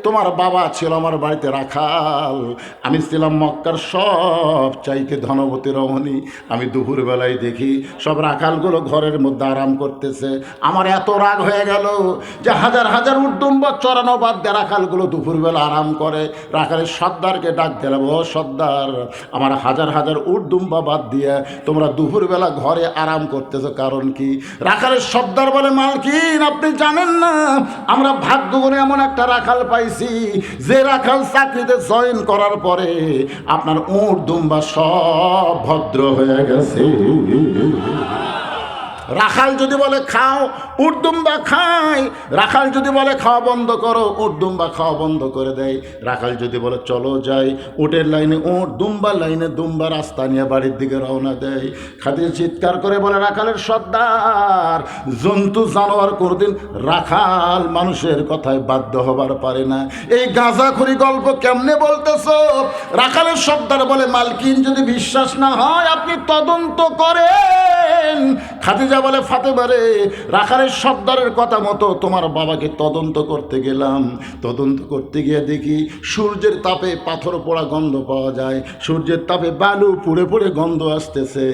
তোমার বাবা ছিল আমার বাড়িতে রাখাল, আমি ছিলাম মক্কার সব চাইতে ধনবতী রমণী। আমি দুপুরবেলায় দেখি সব রাখালগুলো ঘরের মধ্যে আরাম করতেছে। আমার এত রাগ হয়ে গেল যে হাজার হাজার উর্দুম্ব চড়ানো বাদ দিয়ে রাখালগুলো দুপুরবেলা আরাম করে। রাখালের সর্দারকে ডাক দিলাম, ও সর্দার, আমার হাজার হাজার উর্দুম্বা বাদ দিয়ে তোমরা দুপুরবেলা ঘরে আরাম করতেছ, কারণ কি? রাখালের সর্দার বলে, মালকিন আপনি জানেন না, আমরা ভাগ্য করে এমন একটা রাখাল পাইছি যে রাখাল চাকরিতে জয়েন করার পরে আপনার উট দুম্বা সব ভদ্র হয়ে গেছে। রাখাল যদি বলে খাও, উট দুম্বা খায়। রাখাল যদি বলে খাওয়া বন্ধ করো, উট দুম্বা খাওয়া বন্ধ করে দেয়। রাখাল যদি বলে চলো যাই, উটের লাইনে উট, দুম্বার লাইনে দুম্বা, রাস্তা নিয়ে বাড়ির দিকে রওনা দেয়। খাদিজা চিৎকার করে বলে, রাখালের সর্দার, জন্তু জানোয়ার কোনোদিন রাখাল মানুষের কথায় বাধ্য হবার পারে না। এই গাঁজাখুরি গল্প কেমনে বলতেছ? রাখালের সর্দার বলে, মালকিন যদি বিশ্বাস না হয় আপনি তদন্ত করেন। খাদিজা বলে, ফাতেমা রে, রাখালের সর্দারের কথা মতো তোমার বাবাকে তদন্ত করতে গেলাম। তদন্ত করতে গিয়ে দেখি সূর্যের তাপে পাথর পোড়া গন্ধ পাওয়া যায়, সূর্যের তাপে বালু পুড়ে পুড়ে গন্ধ আসতেছে।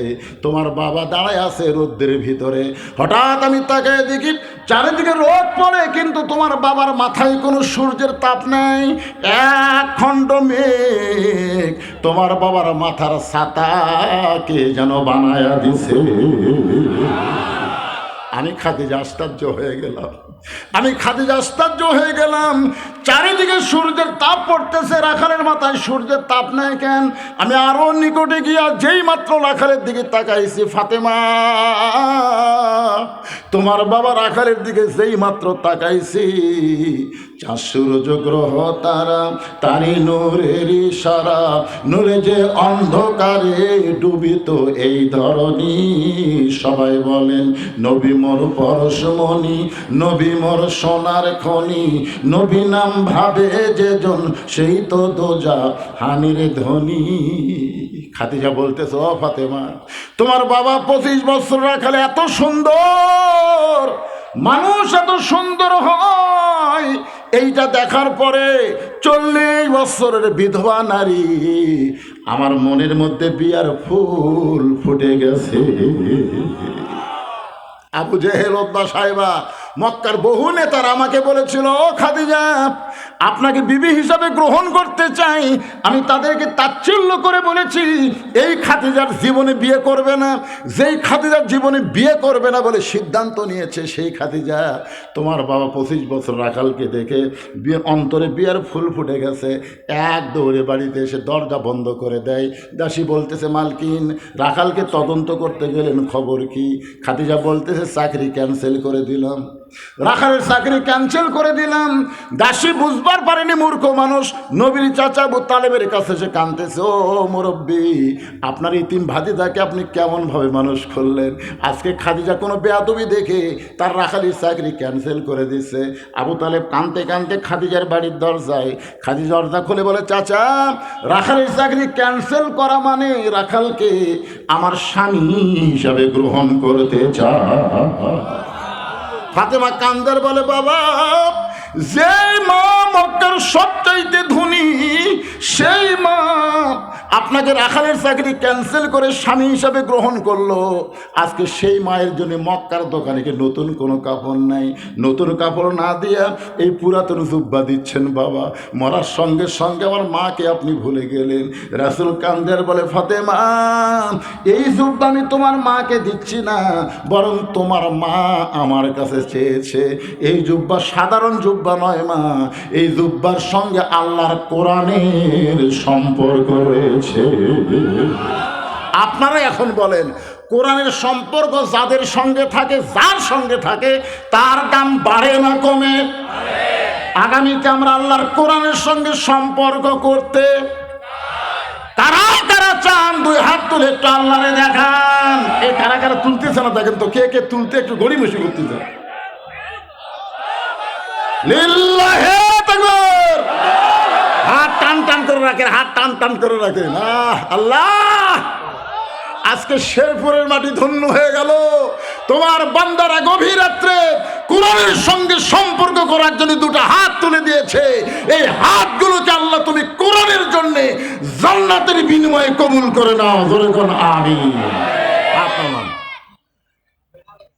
তোমার বাবা দাঁড়ায় আছে রোদ্রের ভিতরে। হঠাৎ আমি তাকায় দেখি চারিদিকে রোদ পড়ে, কিন্তু তোমার বাবার মাথায় কোনো সূর্যের তাপ নাই, এক খণ্ড মেঘ তোমার বাবার মাথার ছাতাকে যেন বানায়া দিছে। আমি খাদিজা আশ্চর্য হয়ে গেলাম, আমি খাদিজা আশ্চর্য হয়ে গেলাম। চারিদিকে সূর্যের তাপ পড়তেছে, রাখালের মাথায় সূর্যের তাপ নাই কেন? আমি আরো নিকটে গিয়া যেই মাত্র রাখালের দিকে তাকাইছি, ফাতেমা তোমার বাবা রাখালের দিকে যেই মাত্র তাকাইছি, চাঁদ সূর্য গ্রহ তারা তারি নূরের ইশারা, নূরে যে অন্ধকারে ডুবিত এই ধরনী। সবাই বলেন নবী মোর পরশমণি, নবী মোর সোনার খনি, নবী নাম ভাবে যেজন সেই তো দোজা হানির ধনী। খাদিজা বলতেছ, ও ফাতেমা তোমার বাবা 25 বছর রাখালে এত সুন্দর, মানুষ এত সুন্দর হয়, এইটা দেখার পরে 40 বছরের বিধবা নারী আমার মনের মধ্যে বিয়ার ফুল ফুটে গেছে। আবু জেহেল, উতবা, সাইবা, মক্কার বহু নেতারা আমাকে বলেছিল, ও খাদিজা আপনাকে বিবি হিসাবে গ্রহণ করতে চাই। আমি তাদেরকে তাচ্ছিল্য করে বলেছি, এই খাদিজার জীবনে বিয়ে করবে না। যেই খাদিজার জীবনে বিয়ে করবে না বলে সিদ্ধান্ত নিয়েছে, সেই খাদিজা তোমার বাবা 25 বছর রাখালকে দেখে অন্তরে বিয়ার ফুল ফুটে গেছে। এক দৌড়ে বাড়িতে এসে দরজা বন্ধ করে দেয়। দাসী বলতেছে, মালকিন রাখালকে তদন্ত করতে গেলেন, খবর কি? খাদিজা বলতেছে, চাকরি ক্যান্সেল করে দিলাম, রাখালের চাকরি ক্যান্সেল করে দিলাম। দাসী বুঝবার পারেনি, মূর্খ মানুষ। নবীর চাচা আবু তালেবের কাছে সে কাঁদতেছে, ও মুরব্বী, আপনার ইতিম ভাতিজাকে আপনি কেমনভাবে মানুষ করলেন? আজকে খাদিজা কোনো বেয়াদবি দেখে তার রাখালির চাকরি ক্যান্সেল করে দিচ্ছে। আবু তালেব কাঁদতে কাঁদতে খাদিজার বাড়ির দরজায়, খাদিজা দরজা খুলে বলে, চাচা রাখালের চাকরি ক্যান্সেল করা মানে রাখালকে আমার স্বামী হিসাবে গ্রহণ করতে চায়। ফাতেমা কান্দার বলে, বাবা যে মা মক্কার সবচাইতে ধনী, সেই মা আপনাকে রাখালের চাকরি ক্যান্সেল করে স্বামী হিসাবে গ্রহণ করলো। আজকে সেই মায়ের জন্য মক্কার দোকানে কি নতুন কোনো কাপড় নাই? নতুন কাপড় না দিয়া এই পুরাতন জুব্বা দিচ্ছেন বাবা। মরার সঙ্গে সঙ্গে আমার মাকে আপনি ভুলে গেলেন। রাসূল কান্দের বলে, ফাতেমা এই জুব্বা আমি তোমার মাকে দিচ্ছি না, বরং তোমার মা আমার কাছে চেয়েছে। এই জুব্বা সাধারণ জুব্বা নয় মা, এই জুব্বার সঙ্গে আল্লাহর কোরআনের সম্পর্ক রয়েছে। আপনারা এখন বলেন, কোরআনের সম্পর্ক যাদের সঙ্গে থাকে, যার সঙ্গে থাকে, তার দাম বাড়ে না কমে? আগামীতে আমরা আল্লাহর কোরআনের সঙ্গে সম্পর্ক করতে কারা কারা চান? দুই হাত তুলে একটু আল্লাহরে দেখান। এই কারা কারা তুলতেছে না দেখেন তো, কে কে তুলতে একটু গড়িমসি করতেছে। লিল্লাহে তাকবীর। হাত টান টান করে রাখেন, হাত টান টান করে রাখেন। আল্লাহ, আজকে শেরপুরের মাটি ধন্য হয়ে গেল। তোমার বান্দারা গভীর রাত্রে কোরআনের সঙ্গে সম্পর্ক করার জন্য দুটো হাত তুলে দিয়েছে। এই হাতগুলোকে আল্লাহ তুমি কোরআনের জন্য জান্নাতের বিনিময়ে কবুল করে নাও। ধরে কোন আমিন।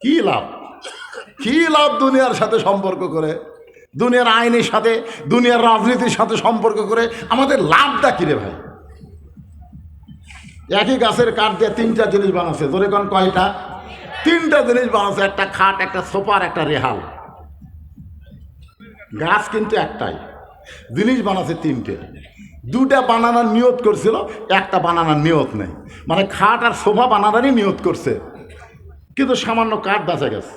কি লাভ, কি লাভ দুনিয়ার সাথে সম্পর্ক করে, দুনিয়ার আইনের সাথে, দুনিয়ার রাজনীতির সাথে সম্পর্ক করে আমাদের লাভটা কি রে ভাই? একই গাছের কাঠ দিয়ে তিনটা জিনিস বানাচ্ছে। ধরে কোন কয়টা? তিনটা জিনিস বানাচ্ছে, একটা খাট, একটা সোফার, একটা রেহাল। গাছ কিন্তু একটাই, জিনিস বানাচ্ছে তিনটে। দুটা বানানোর নিয়ত করছিল, একটা বানানোর নিয়ত নেই। মানে খাট আর সোফা বানানোরই নিয়ত করছে, কিন্তু সামান্য কাঠ বেঁচে গেছে।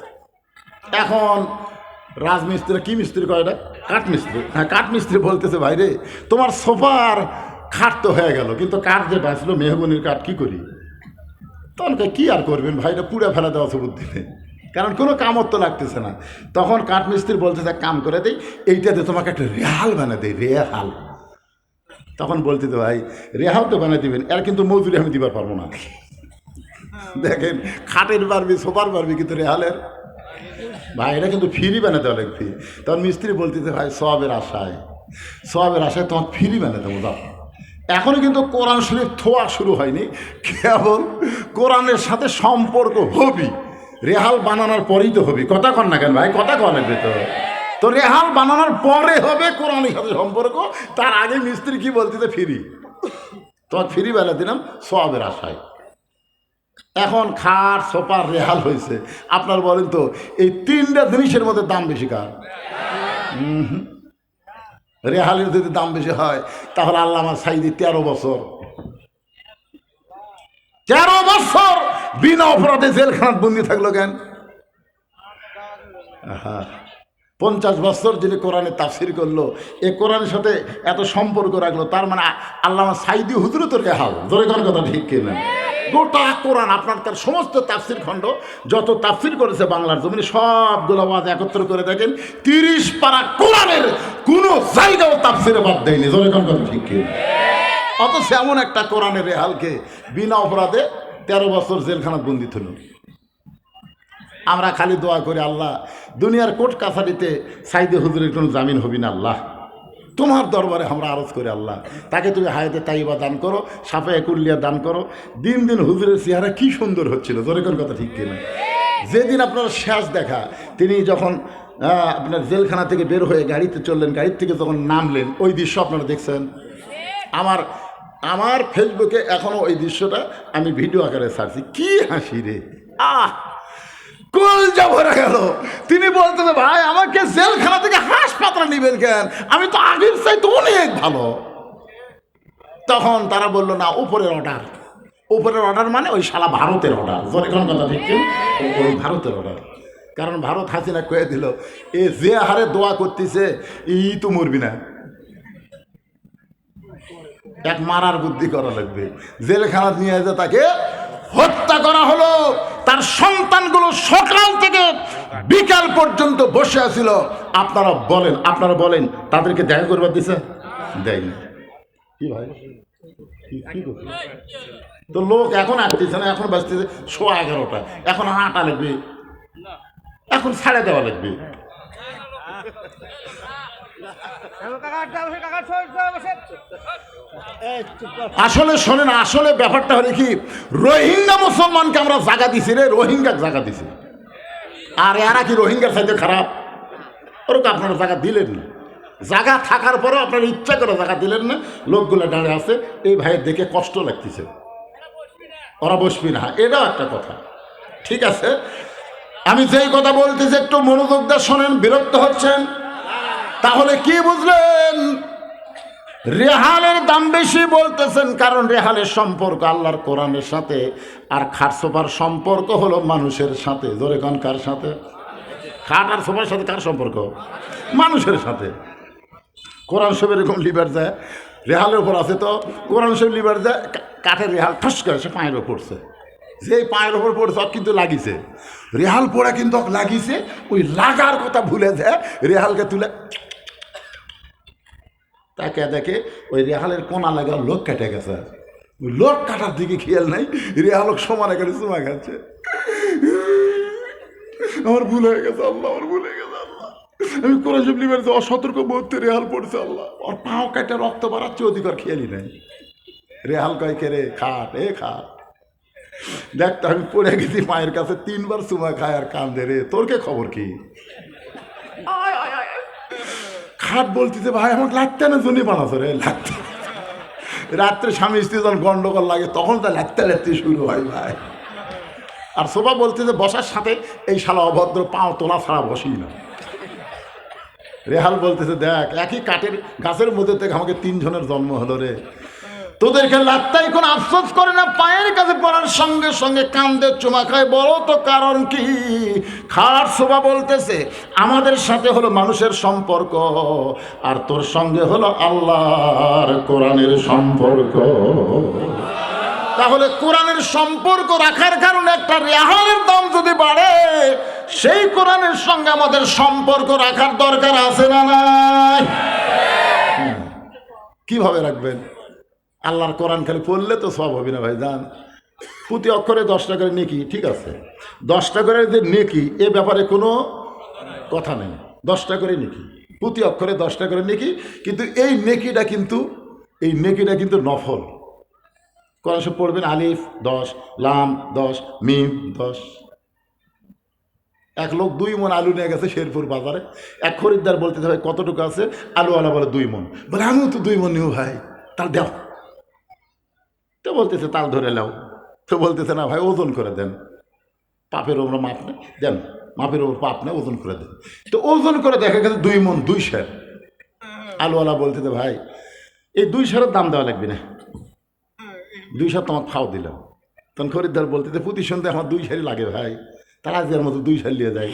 এখন রাজমিস্ত্রি, কি মিস্ত্রি কয়টা? কাঠমিস্ত্রি। হ্যাঁ, কাঠমিস্ত্রি বলতেছে, ভাই রে তোমার সোফার খাট তো হয়ে গেল, কিন্তু কাঠ যে বাঁচলো মেহগনির কাঠ, কি করি? তখন কি আর করবেন ভাই, এটা পুড়ে ফেলা দেওয়া বুদ্ধি নেই, কারণ কোনো কামত তো লাগতেছে না। তখন কাঠমিস্ত্রি বলতেছে, এক কাম করে দেই, এইটাতে তোমাকে একটা রেহাল বানিয়ে দেয়, রেহাল। তখন বলতেছে, ভাই রেহাল তো বানিয়ে দিবেন, এর কিন্তু মজুরি আমি দিবার পারবো না। দেখেন, খাটের পারবি, সোফার পারবি, কিন্তু রেহালের ভাই এটা কিন্তু ফ্রি বানাতে হবে, ফ্রি। তখন মিস্ত্রি বলতেছে, ভাই সবের আশায়, সবের আশায় তোমার ফ্রি বানাতে হবে। এখনও কিন্তু কোরআন শরীফ থোয়া শুরু হয়নি, কেবল কোরআনের সাথে সম্পর্ক হবি। রেহাল বানানোর পরেই তো হবি। কথা কন না কেন ভাই? কথা কন তো রেহাল বানানোর পরে হবে কোরআনের সাথে সম্পর্ক। তার আগে মিস্ত্রি কি বলতেছে, ফ্রি। তোমার ফ্রি বেলা দিলাম সবের আশায়। এখন খাট, সোফার, রেহাল হয়েছে। আপনার বলেন তো, এই তিনটা জিনিসের মধ্যে দাম বেশি কার? রেহালের যদি দাম বেশি হয়, তাহলে আল্লামা সাঈদী 13 বছর বিনা অপরাধে জেলখানাত বন্দি থাকলো কেন? 50 বছর যিনি কোরআনে তাফসির করলো, এ কোরআনের সাথে এত সম্পর্ক রাখলো, তার মানে আল্লামা সাঈদী হুজুরও তো রেহাল। ধরে কোন কথা ঠিক কিনা? গোটা কোরআন, আপনার তার সমস্ত তাফসির খণ্ড যত তাফসির করেছে বাংলার জমিনে, সবগুলো আওয়াজ একত্র করে দেখেন, 30 পারা কোরআনের কোনো জায়গাও তাফসিরে বাদ দেয়নি। ধরে কোন কথা ঠিক কিনা? অথচ এমন একটা কোরআনের রেহালকে বিনা অপরাধে 13 বছর জেলখানা বন্দি হল। আমরা খালি দোয়া করি, আল্লাহ দুনিয়ার কোর্ট কাছারিতে সাঈদী হুজুরের কোনো জামিন হবি না। আল্লাহ তোমার দরবারে আমরা আরজ করি, আল্লাহ তাকে তুমি হায়াতে তাইবা দান করো, সাফায়ে কুল্লিয়া দান করো। দিন দিন হুজুরের চেহারা কি সুন্দর হচ্ছিল। জোরে কোন কথা ঠিক কিনা? যেদিন আপনার শেষ দেখা, তিনি যখন আপনার জেলখানা থেকে বের হয়ে গাড়িতে চললেন, গাড়ির থেকে যখন নামলেন, ওই দৃশ্য আপনারা দেখছেন। আমার ফেসবুকে এখনও ওই দৃশ্যটা আমি ভিডিও আকারে ছাড়ছি। কি হাসি রে, কলজা ভরে গেল। তিনি বলতেন, ভাই আমাকে জেলখানা থেকে হাসপাতালে নিবেন কেন? আমি তো আগের চাইতে অনেক ভালো। তখন তারা বলল, না, উপরের অর্ডার। উপরের অর্ডার মানে ওই শালা ভারতের অর্ডার। জোরে কোন কথা ঠিক? ওই ভারতের অর্ডার। কারণ ভারত হাসিনা কয়ে দিল, এ যে হারে দোয়া করতেছে, তো মরবি না, এক মারার বুদ্ধি করা লাগবে। জেলখানা নিয়ে যে তাকে হত্যা করা হলো। তার সন্তানগুলো সকাল থেকে বিকাল পর্যন্ত বসে আছিল। আপনারা বলেন তাদেরকে দেখা করবার দিছে? দেয়নি। কি ভাই, তো লোক এখন আসতেছে না, এখন বাঁচতেছে 11:15। এখন আটা লাগবে, এখন ছাড়ে দেওয়া লাগবে। আসলে শোনেন, আসলে ব্যাপারটা হলে কি, রোহিঙ্গা মুসলমানকে আমরা জায়গা দিছি রে, রোহিঙ্গা জায়গা দিছি, আর এরা কি রোহিঙ্গার সাথে খারাপ? ওরকম আপনারা জায়গা দিলেন না, জায়গা থাকার পরেও আপনারা ইচ্ছা করে জায়গা দিলেন না। লোকগুলো দাঁড়িয়ে আছে, এই ভাইয়ের দেখে কষ্ট লাগতেছে, ওরা বসবি না, এটাও একটা কথা। ঠিক আছে, আমি যেই কথা বলতেছি একটু মনোযোগ দিয়ে শোনেন, বিরক্ত হচ্ছেন? তাহলে কি বুঝলেন? রেহালের দাম বেশি বলতেছেন কারণ রেহালের সম্পর্ক আল্লাহর কোরআনের সাথে, আর খাট সোফার সম্পর্ক হলো মানুষের সাথে। জোরে কোন, কার সাথে? খাট আর সোফার সাথে কার সম্পর্ক? মানুষের সাথে। কোরআন শরীফ এরকম লিভার যায়, রেহালের উপর আছে, তো কোরআন শরীফ লিভার যায়, কাঠের রেহাল ঠস করে সে পায়ের ওপর পড়ছে, যে পায়ের ওপর পড়ছে কিন্তু লাগিছে, রেহাল পড়া কিন্তু লাগিছে, ওই লাগার কথা ভুলে যায়, রেহালকে তুলে তাকে দেখে ওই রেহালের কোনা লাগা লোক কেটে গেছে, লোক কাটার দিকে খেয়াল নাই, রেহালক সমান এখানে চুমা খাচ্ছে। আমার ভুল হয়ে গেছে আল্লাহ, আমার ভুল হয়ে গেছে আল্লাহ, আমি কোরআন শরীফ লিভার অসতর্ক মুহূর্তে রেহাল পড়ছে আল্লাহ, ওর পাও কাটে রক্ত বাড়াচ্ছে, অধিকার খেয়ালই নাই। রেহাল কয় কে রে, খাট, এ খাট, দেখতো আমি পড়ে গেছি মায়ের কাছে, 3 বার চুমা খায় আর কান্দে রে, তোর কে খবর কি? খাট বলতেছে ভাই আমাকে লাগতে না, জনি বানাছো রে, লাগতে। রাত্রে স্বামী স্ত্রী যখন গন্ডগোল লাগে তখন তো লাগতে লাগতে শুরু হয় ভাই। আর সোফা বলতেছে বসার সাথে এই শালা অভদ্র পাও তোলা ছাড়া বসি না। রেহাল বলতেছে দেখ, একই কাঠের গাছের মধ্যে থেকে আমাকে 3 জনের জন্ম হলো রে, তোদেরকে লাত্তাই কোন আফসোস করে না, পায়ের কাছে পড়ার সঙ্গে সঙ্গে কান্দে চুমা খায়, বলো তো কারণ কি? খাট সোফা বলতেছে আমাদের সাথে হলো মানুষের সম্পর্ক, আর তোর সঙ্গে হলো আল্লাহর কোরআনের সম্পর্ক। তাহলে কোরআনের সম্পর্ক রাখার কারণে একটা রেহালের দাম যদি বাড়ে, সেই কোরআনের সঙ্গে আমাদের সম্পর্ক রাখার দরকার আছে না নাই? কিভাবে রাখবেন? আল্লাহর কোরআন খালি পড়লে তো সব হবে না ভাই, জান। প্রতি অক্ষরে 10টা করে নেকি, ঠিক আছে, 10টা করে যে নেকি, এ ব্যাপারে কোনো কথা নেই, 10টা করে নেকি, প্রতি অক্ষরে 10টা করে নেকি, কিন্তু এই নেকিটা কিন্তু নফল। কোরআন শরীফ পড়বেন, আলিফ 10, লাম 10, মিম 10। এক লোক 2 মণ আলু নিয়ে গেছে শেরপুর বাজারে, এক খরিদ্দার বলতেছে ভাই কতটুকু আছে? আলুওয়ালা বলে 2 মণ। বলে আমিও তো 2 মণ নিও ভাই, তাহলে দেও। তো বলতেছে তাল ধরে নাও, তো বলতেছে না ভাই ওজন করে দেন, পাপের ওপর মাপ নেই, দেন মাপের ওপর পাপ নেই, ওজন করে দেন। তো ওজন করে দেখা গেছে 2 মণ 2 সের। আলুওয়ালা বলতেছে ভাই এই 2 সেরের দাম দেওয়া লাগবে না, 2 সের তোমাকে খাও দিলাম। তখন খরিদ্দার বলতেছে প্রতি সন্ধ্যে আমার 2 সেরই লাগে ভাই, তারা আজকের মতো 2 সের নিয়ে যায়।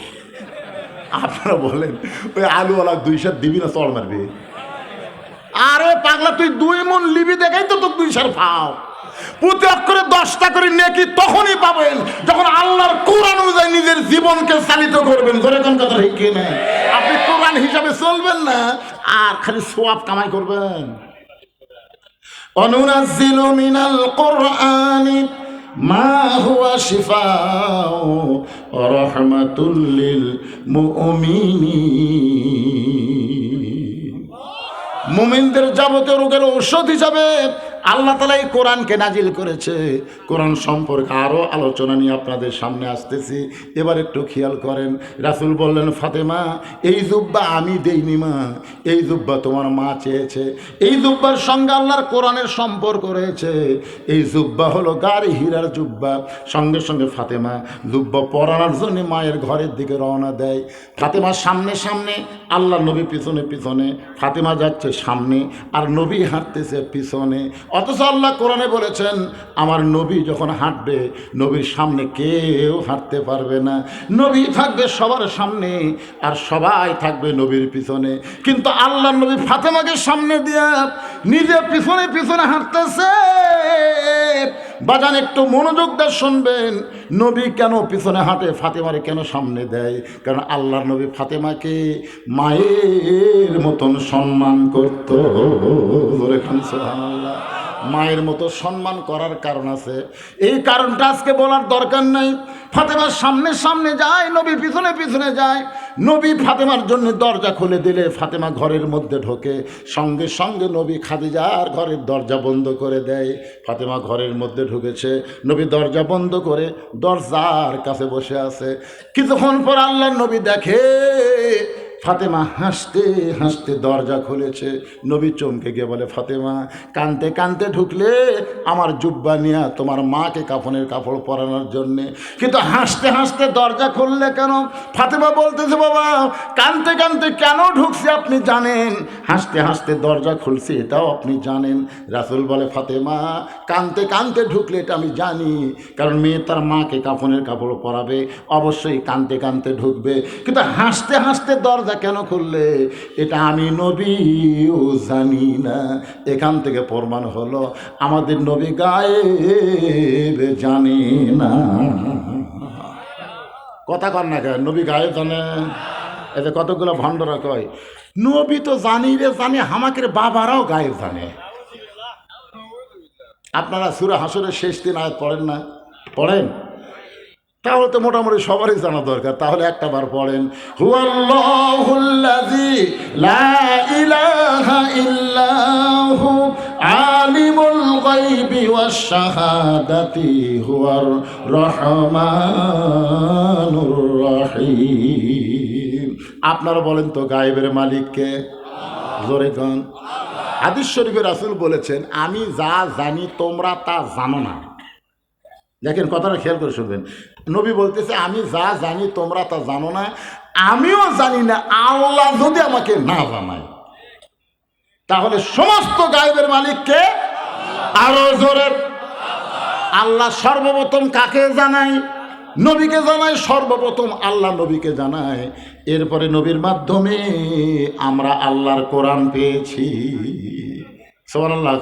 আপনারা বলেন ওই আলুওয়ালা 2 সের দিবি না চড় মারবি? আরে পাগলা, তুই 2 মণ লিবি দেখাই তো তোকে 2 সের পাও। প্রতি অক্ষরে 10টা করে নেকি তখনই পাবেন যখন আল্লাহর কোরআন অনুযায়ী নিজের জীবনকে চালিত করবেন। ধরে কোন কথা ঠিক না? আপনি কোরআন হিসাবে চলবেন না, আর খালি সওয়াব কামাই করবেন। অনুনাজ্জিলু মিনাল কুরআনি মা হুয়া শিফাউ ওয়া রাহমাতুল লিল মুমিনিন। মুমিনদের যাবতীয় রোগের ঔষধ হিসাবে আল্লাহ তাআলা এই কোরআনকে নাজিল করেছে। কোরআন সম্পর্কে আরও আলোচনা নিয়ে আপনাদের সামনে আসতেছি, এবার একটু খেয়াল করেন। রাসূল বললেন ফাতেমা এই জুব্বা আমি দেইনি মা, এই জুব্বা তোমার মা চেয়েছে। এই জুব্বার সঙ্গে আল্লাহর কোরআনের সম্পর্ক রয়েছে। এই জুব্বা হলো গাড়ি হীরার জুব্বা। সঙ্গে সঙ্গে ফাতেমা জুব্বা পরানোর জন্য মায়ের ঘরের দিকে রওনা দেয়। ফাতেমার সামনে সামনে, আল্লাহ নবী পিছনে পিছনে, ফাতেমা যাচ্ছে সামনে আর নবী হাঁটতেছে পিছনে। অথচ আল্লাহ কোরআনে বলেছেন আমার নবী যখন হাঁটবে নবীর সামনে কেউ হাঁটতে পারবে না, নবী থাকবে সবার সামনে আর সবাই থাকবে নবীর পিছনে। কিন্তু আল্লাহ নবী ফাতেমাকে সামনে দিয়ে নিজে পিছনে পিছনে হাঁটতেছে। বাজান একটু মনোযোগ দিয়ে শুনবেন, নবী কেন পিছনে হাঁটে, ফাতেমারে কেন সামনে দেয়? কারণ আল্লাহর নবী ফাতেমাকে মায়ের মতন সম্মান করত। সুবহানাল্লাহ। মায়ের মতো সম্মান করার কারণ আছে। এই কারণটা আজকে বলার দরকার নাই। ফাতেমার সামনে সামনে যায়, নবী পিছনে পিছনে যায়। নবী ফাতেমার জন্য দরজা খুলে দিলে ফাতেমা ঘরের মধ্যে ঢোকে, সঙ্গে সঙ্গে নবী খাদিজার ঘরের দরজা বন্ধ করে দেয়। ফাতেমা ঘরের মধ্যে ঢুকেছে, নবী দরজা বন্ধ করে দরজার কাছে বসে আছে। কিছুক্ষণ পর আল্লাহর নবী দেখে ফাতেমা হাসতে হাসতে দরজা খুলেছে। নবী চমকে গিয়ে বলে, ফাতেমা, কানতে কানতে ঢুকলে আমার জুব্বা নিয়ে তোমার মাকে কাফনের কাপড় পরানোর জন্যে, কিন্তু হাসতে হাসতে দরজা খুললে কেন? ফাতেমা বলতেছে, বাবা, কানতে কানতে কেন ঢুকছি আপনি জানেন, হাসতে হাসতে দরজা খুলছি এটাও আপনি জানেন। রাসূল বলে, ফাতেমা, কানতে কানতে ঢুকলে এটা আমি জানি, কারণ মেয়ে তার মাকে কাফনের কাপড় পরাবে, অবশ্যই কানতে কানতে ঢুকবে, কিন্তু হাসতে হাসতে দরজা কেন খুললে এটা আমি নবীও জানি না। এখান থেকে প্রমাণ হলো আমাদের নবী গায়েব জানে না। কথা কর না কেন, নবী গায়েব জানে? এতে কতগুলো ভণ্ডরা কয় নবী তো জানি রে জানে, আমাকে বাবারাও গায়েব জানে। আপনারা সূরা হাসরের শেষ 3 আয়াত পড়েন না? পড়েন? তাহলে তো মোটামুটি সবারই জানা দরকার। তাহলে একটা বার পড়েন, হুয়াল্লাহুল্লাযী লা ইলাহা ইল্লাহু আলিমুল গায়বি ওয়াশ শাহাদাতি হুয়ার রহমানুর রহিম। আপনারা বলেন তো গায়েবের মালিক কে? জোরে গান। হাদিস শরীফে রাসূল বলেছেন, আমি যা জানি তোমরা তা জানো না। দেখেন কথাটা খেয়াল করে শুনবেন। নবী বলতেছে, আমি যা জানি তোমরা তা জানো না, আমিও জানি না আল্লাহ যদি আমাকে না জানায়। তাহলে সমস্ত গায়েবের মালিককে আরো জোরে। আল্লাহ সর্বপ্রথম কাকে জানায়? নবীকে জানায়। সর্বপ্রথম আল্লাহ নবীকে জানায়, এরপরে নবীর মাধ্যমে আমরা আল্লাহর কোরআন পেয়েছি। সুবহানাল্লাহ।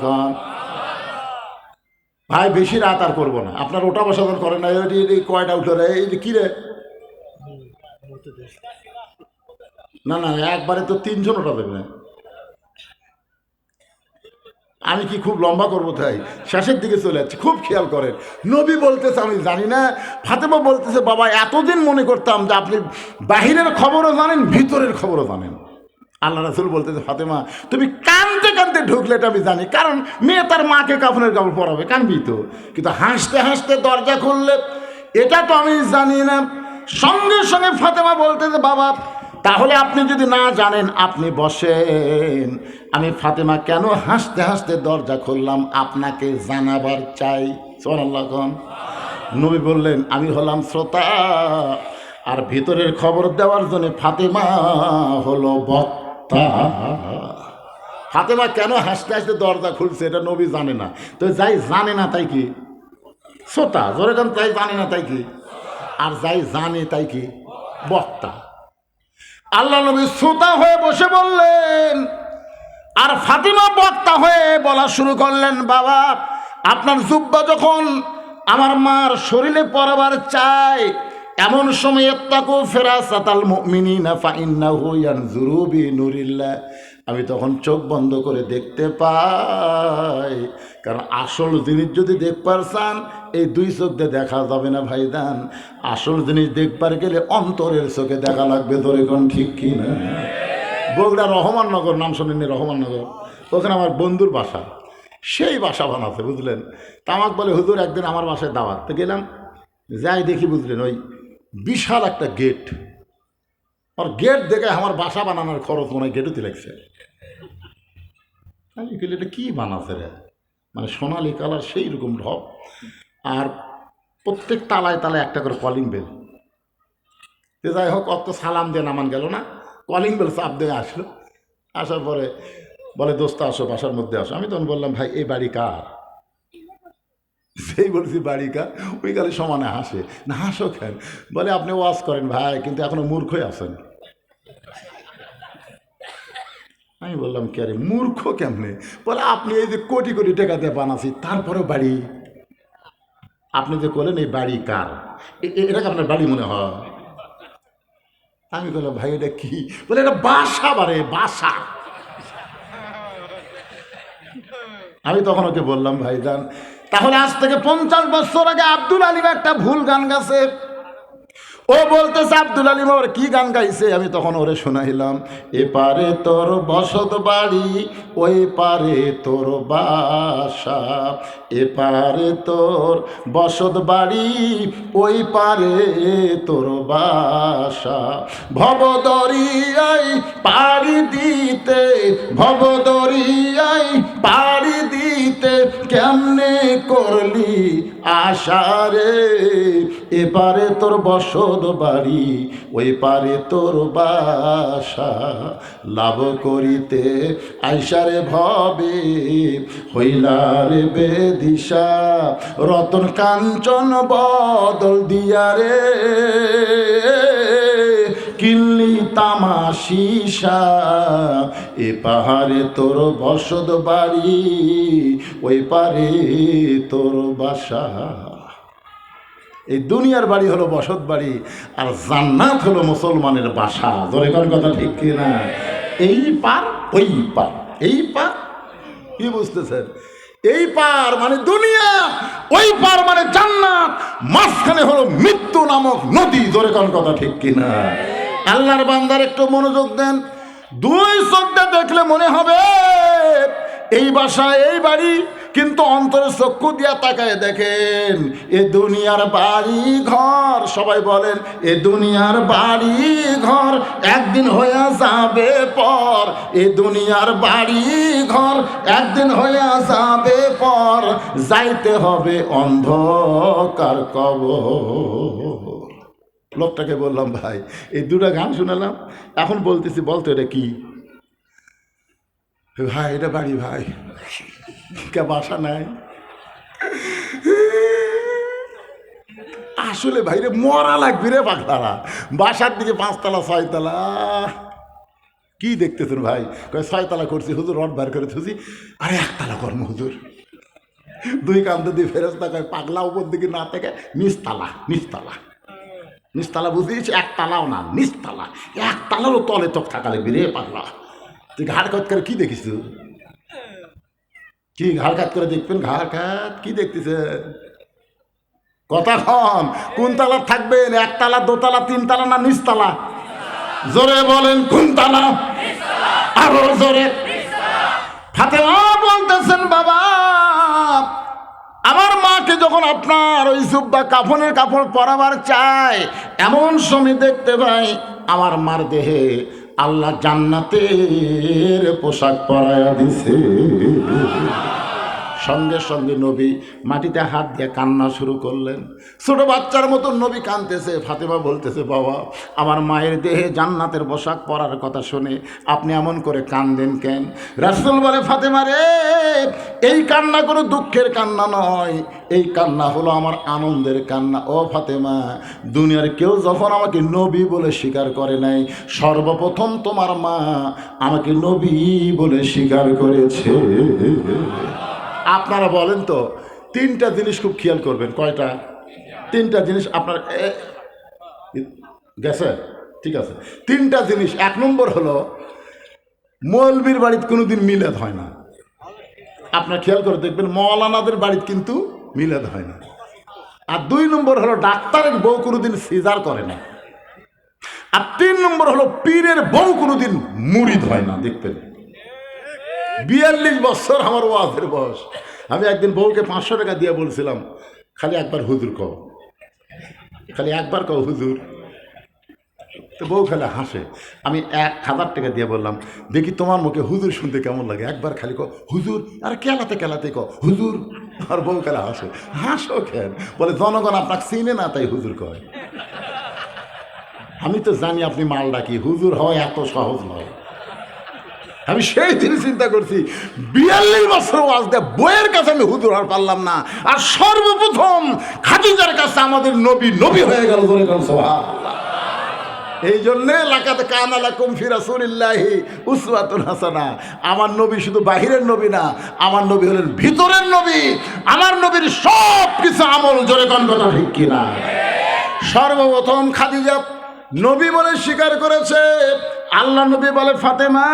ভাই বেশি রাত আর করবো না, আপনার ওটা বসা করেন না। কয়টা উঠে রে, এই কি রে? না না, একবারে তো 3 জন ওটা দেবে না। আমি কি খুব লম্বা করবো? তাই শেষের দিকে চলে যাচ্ছে, খুব খেয়াল করেন। নবী বলতেছে আমি জানি না, ফাতেমা বলতেছে, বাবা, এতদিন মনে করতাম যে আপনি বাহিরের খবরও জানেন, ভিতরের খবরও জানেন। আল্লাহ রাসূল বলতেছে, ফাতেমা, তুমি কানতে কানতে ঢুকলে এটা আমি জানি, কারণ মেয়ে তার মাকে কাফনের কাপড় পরাবে, কানবি তো, কিন্তু হাসতে হাসতে দরজা খুললে এটা তো আমি জানি না। সঙ্গে সঙ্গে ফাতেমা বলতেছে, বাবা, তাহলে আপনি যদি না জানেন আপনি বসেন, আমি ফাতেমা কেন হাসতে হাসতে দরজা খুললাম আপনাকে জানাবার চাই। সুবহানাল্লাহ। নবী বললেন, আমি হলাম শ্রোতা, আর ভিতরের খবর দেওয়ার জন্য ফাতেমা হলো বক্তা। ফাতেমা কেন হাসতে হাসতে দরজা খুলছে এটা নবী জানে না, তো যাই জানে না তাই কি শ্রোতা? জোরে গান। তাই জানে না তাই কি? আর যাই জানে তাই কি বক্তা। আল্লাহ নবী শ্রোতা হয়ে বসে বললেন, আর ফাতেমা বক্তা হয়ে বলা শুরু করলেন, বাবা, আপনার জুব্বা যখন আমার মার শরীরে পরাবার চাই, এমন সময় ইত্তাকু ফিরাসাতাল মুমিনিনা ফাইন্নাহু ইয়ানজুরু বিনুরিল্লাহ, আমি তখন চোখ বন্ধ করে দেখতে পাই। কারণ আসল জিনিস যদি দেখবার চান এই 2 চোখ দিয়ে দেখা যাবে না ভাইদান। আসল জিনিস দেখবার গেলে অন্তরের চোখে দেখা লাগবে। ধরে কোন ঠিক কি না? বগুড়া রহমাননগর, নাম শোনেননি? রহমাননগর, ওখানে আমার বন্ধুর বাসা। সেই বাসা বানাতে, বুঝলেন। তা আমাকে বলে, হুজুর, একদিন আমার বাসায় দাওয়াত। তো গেলাম, যাই দেখি, বুঝলেন, ওই বিশাল একটা গেট। আর গেট দেখে আমার বাসা বানানোর খরচ মনে হয় গেটুতে লাগছে। আমি বলি, এটা কী বানাচ্ছে রে? মানে সোনালি কালার, সেই রকম ঢপ, আর প্রত্যেক তালায় তালায় একটা করে কলিং বেল। তো যাই হোক, অত সালাম দিয়ে নামান গেল না, কলিং বেল চাপ দিয়ে আসলো। আসার পরে বলে, দোস্ত আসো, বাসার মধ্যে আসো। আমি তখন বললাম, ভাই, এই বাড়ি কার? সেই বলছি বাড়ি কার, ওই কালে সমানে হাসে। না, হাসো কেন? বলে, আপনি ওয়াজ করেন ভাই, কিন্তু এখনো মূর্খই আছেন। আমি বললাম, কে রে, মূর্খ কেমনে? বলে, আপনি এই যে কোটি কোটি টাকা দিয়ে বানাচ্ছি, তারপরেও বাড়ি। আপনি যে বলেন এই বাড়ি কার, এটাকে আপনার বাড়ি মনে হয়? আমি বললাম, ভাই, এটা কি? বলে, এটা বাসা, বারে বাসা। আমি তখন ওকে বললাম, ভাইজান তাহলে আজ থেকে 50 বছর আগে আব্দুল আলিম একটা ভুল গান গাছে। ও বলতেছে আব্দুল আলিম ওর কি গান গাইছে। আমি তখন ওরে শোনাইলাম, এপারে তোর বসত বাড়ি, ওই পারে তোর বাসা, এপারে তোর বসত বাড়ি, ওই পারে তোর বাসা, ভবদরিয়ায় পাড়ি দিতে, ভবদরিয়ায় পাড়ি দিতে কেমনে করলি আশারে, এপারে তোর বসত বাড়ি, ওই পারে তোর বাসা, লাভ করিতে আইসারে ভবে হইলারে বেদিশা, রতন কাঞ্চন বদল দিয়ারে কিনলি তামাশিসা, এ পাহাড়ে তোর বসত বাড়ি, ওই পারে তোর বাসা। এই দুনিয়ার বাড়ি হলো বসত বাড়ি, আর জান্নাত হলো মুসলমানের বাসা। জোরে কোন কথা ঠিক কিনা? এই পার ওই পার, এই পার কি বুঝতেছেন? এই পার মানে দুনিয়া, ওই পার মানে জান্নাত, মাঝখানে হলো মৃত্যু নামক নদী। জোরে কোন কথা ঠিক কিনা? আল্লাহর বান্দার একটু মনোযোগ দেন। দুই চোখটা দেখলে মনে হবে এই বাসা এই বাড়ি, কিন্তু অন্তরে চক্ষু দিয়া তাকায় দেখেন এ দুনিয়ার বাড়ি ঘর। সবাই বলেন, এ দুনিয়ার বাড়ি ঘর একদিন হইয়া যাবে পর, এ দুনিয়ার বাড়ি ঘর একদিন হইয়া যাবে পর, যাইতে হবে অন্ধকার কবর। লোকটাকে বললাম, ভাই এই দুটা গান শুনালাম, এখন বলতেছি বলতো এটা কি? ভাই এটা বাড়ি, ভাই কে বাসা নাই। আসলে ভাইরে মরা লাগবে রে পাগলারা, বাসার দিকে 5 তলা 6 তলা কি দেখতেছেন ভাই? 6 তলা করছি হুজুর, রড বার করে থুছি, আরে 1 তলা কর্ম হুজুর। 2 কান্দে দিয়ে ফেরেস্তা কয় পাগলা উপর দিকে না থেকে নিচতলা, নিচতলা, নিচতলা বুঝিয়েছি, 1 তালাও না নিচতলা, 1 তালারও তলে চোখ থাকা লাগবে রে পাগলা। তুই ঘাড় কাত করে কি দেখিস? কি ঘাড় কাত করে দেখবেন? ঘাড় কাত কি দেখতেছে? কথা কন, কোন তালা থাকবেন? 1 তালা 2 তালা 3 তালা না নিচতলা? জোরে বলেন কোন তালা? আরো জোরে। ফাতেমা বলতেছেন, বাবা আমার মাকে যখন আপনার ওই জুব্বা কাফনের কাপড় পরাবার চায়, এমন সময় দেখতে পাই আমার মার দেহে আল্লাহ জান্নাতের পোশাক পরায়া দিছে। সঙ্গে সঙ্গে নবী মাটিতে হাত দিয়ে কান্না শুরু করলেন। ছোট বাচ্চার মতো নবী কাঁদতেছে। ফাতেমা বলতেছে, বাবা আমার মায়ের দেহে জান্নাতের পোশাক পরার কথা শুনে আপনি এমন করে কান্দেন কেন? রাসূল বলে, ফাতেমা রে, এই কান্না কোনো দুঃখের কান্না নয়, এই কান্না হলো আমার আনন্দের কান্না। ও ফাতেমা, দুনিয়ার কেউ যখন আমাকে নবী বলে স্বীকার করে নাই, সর্বপ্রথম তোমার মা আমাকে নবী বলে স্বীকার করেছে। আপনারা বলেন তো, 3টা জিনিস খুব খেয়াল করবেন। কয়টা? 3টা জিনিস আপনার গেছে? ঠিক আছে, 3টা জিনিস। 1 নম্বর হলো মৌলবীর বাড়িতে কোনোদিন মিলাদ হয় না। আপনার খেয়াল করে দেখবেন মৌলানাদের বাড়িতে কিন্তু মিলাদ হয় না। আর 2 নম্বর হলো ডাক্তারের বউ কোনোদিন সিজার করে না। আর 3 নম্বর হলো পীরের বউ কোনোদিন মুরিদ হয় না। দেখবেন 42 বছর আমার ওয়াজের বয়স। আমি একদিন বউকে 500 টাকা দিয়ে বলছিলাম, খালি একবার হুজুর কও, খালি একবার কও হুজুর। তো বউ খালি হাসে। আমি 1000 টাকা দিয়ে বললাম, দেখি তোমার মুখে হুজুর শুনতে কেমন লাগে, একবার খালি কও হুজুর। আর কেলাতে কেলাতে কও হুজুর। আর বউ খালি হাসে। হাসো কেন? বলে জনগণ আপনাকে চিনে না তাই হুজুর কয়। আমি তো জানি আপনি মাল ডাকি, হুজুর হওয়া এত সহজ নয়। আমি সেই দিন চিন্তা করছি, 42 বছর ওয়াজ দেয় বইয়ের কাছে আমি হুজুর আর পারলাম না, আর সর্বপ্রথম খাদিজার কাছে আমাদের নবী নবী হয়ে গেল। সুবহানাল্লাহ। এই জন্যে লাকাদ কানা লাকুম ফি রাসূলিল্লাহি উসওয়াতুন হাসানা। আমার নবী শুধু বাহিরের নবী না, আমার নবী হলেন ভিতরের নবী। আমার নবীর সব কিছু আমল, জোরে কোন কথা ঠিক কিনা? সর্বপ্রথম খাদিজা নবী বলে স্বীকার করেছে, আল্লাহ নবী বলে, ফাতেমা,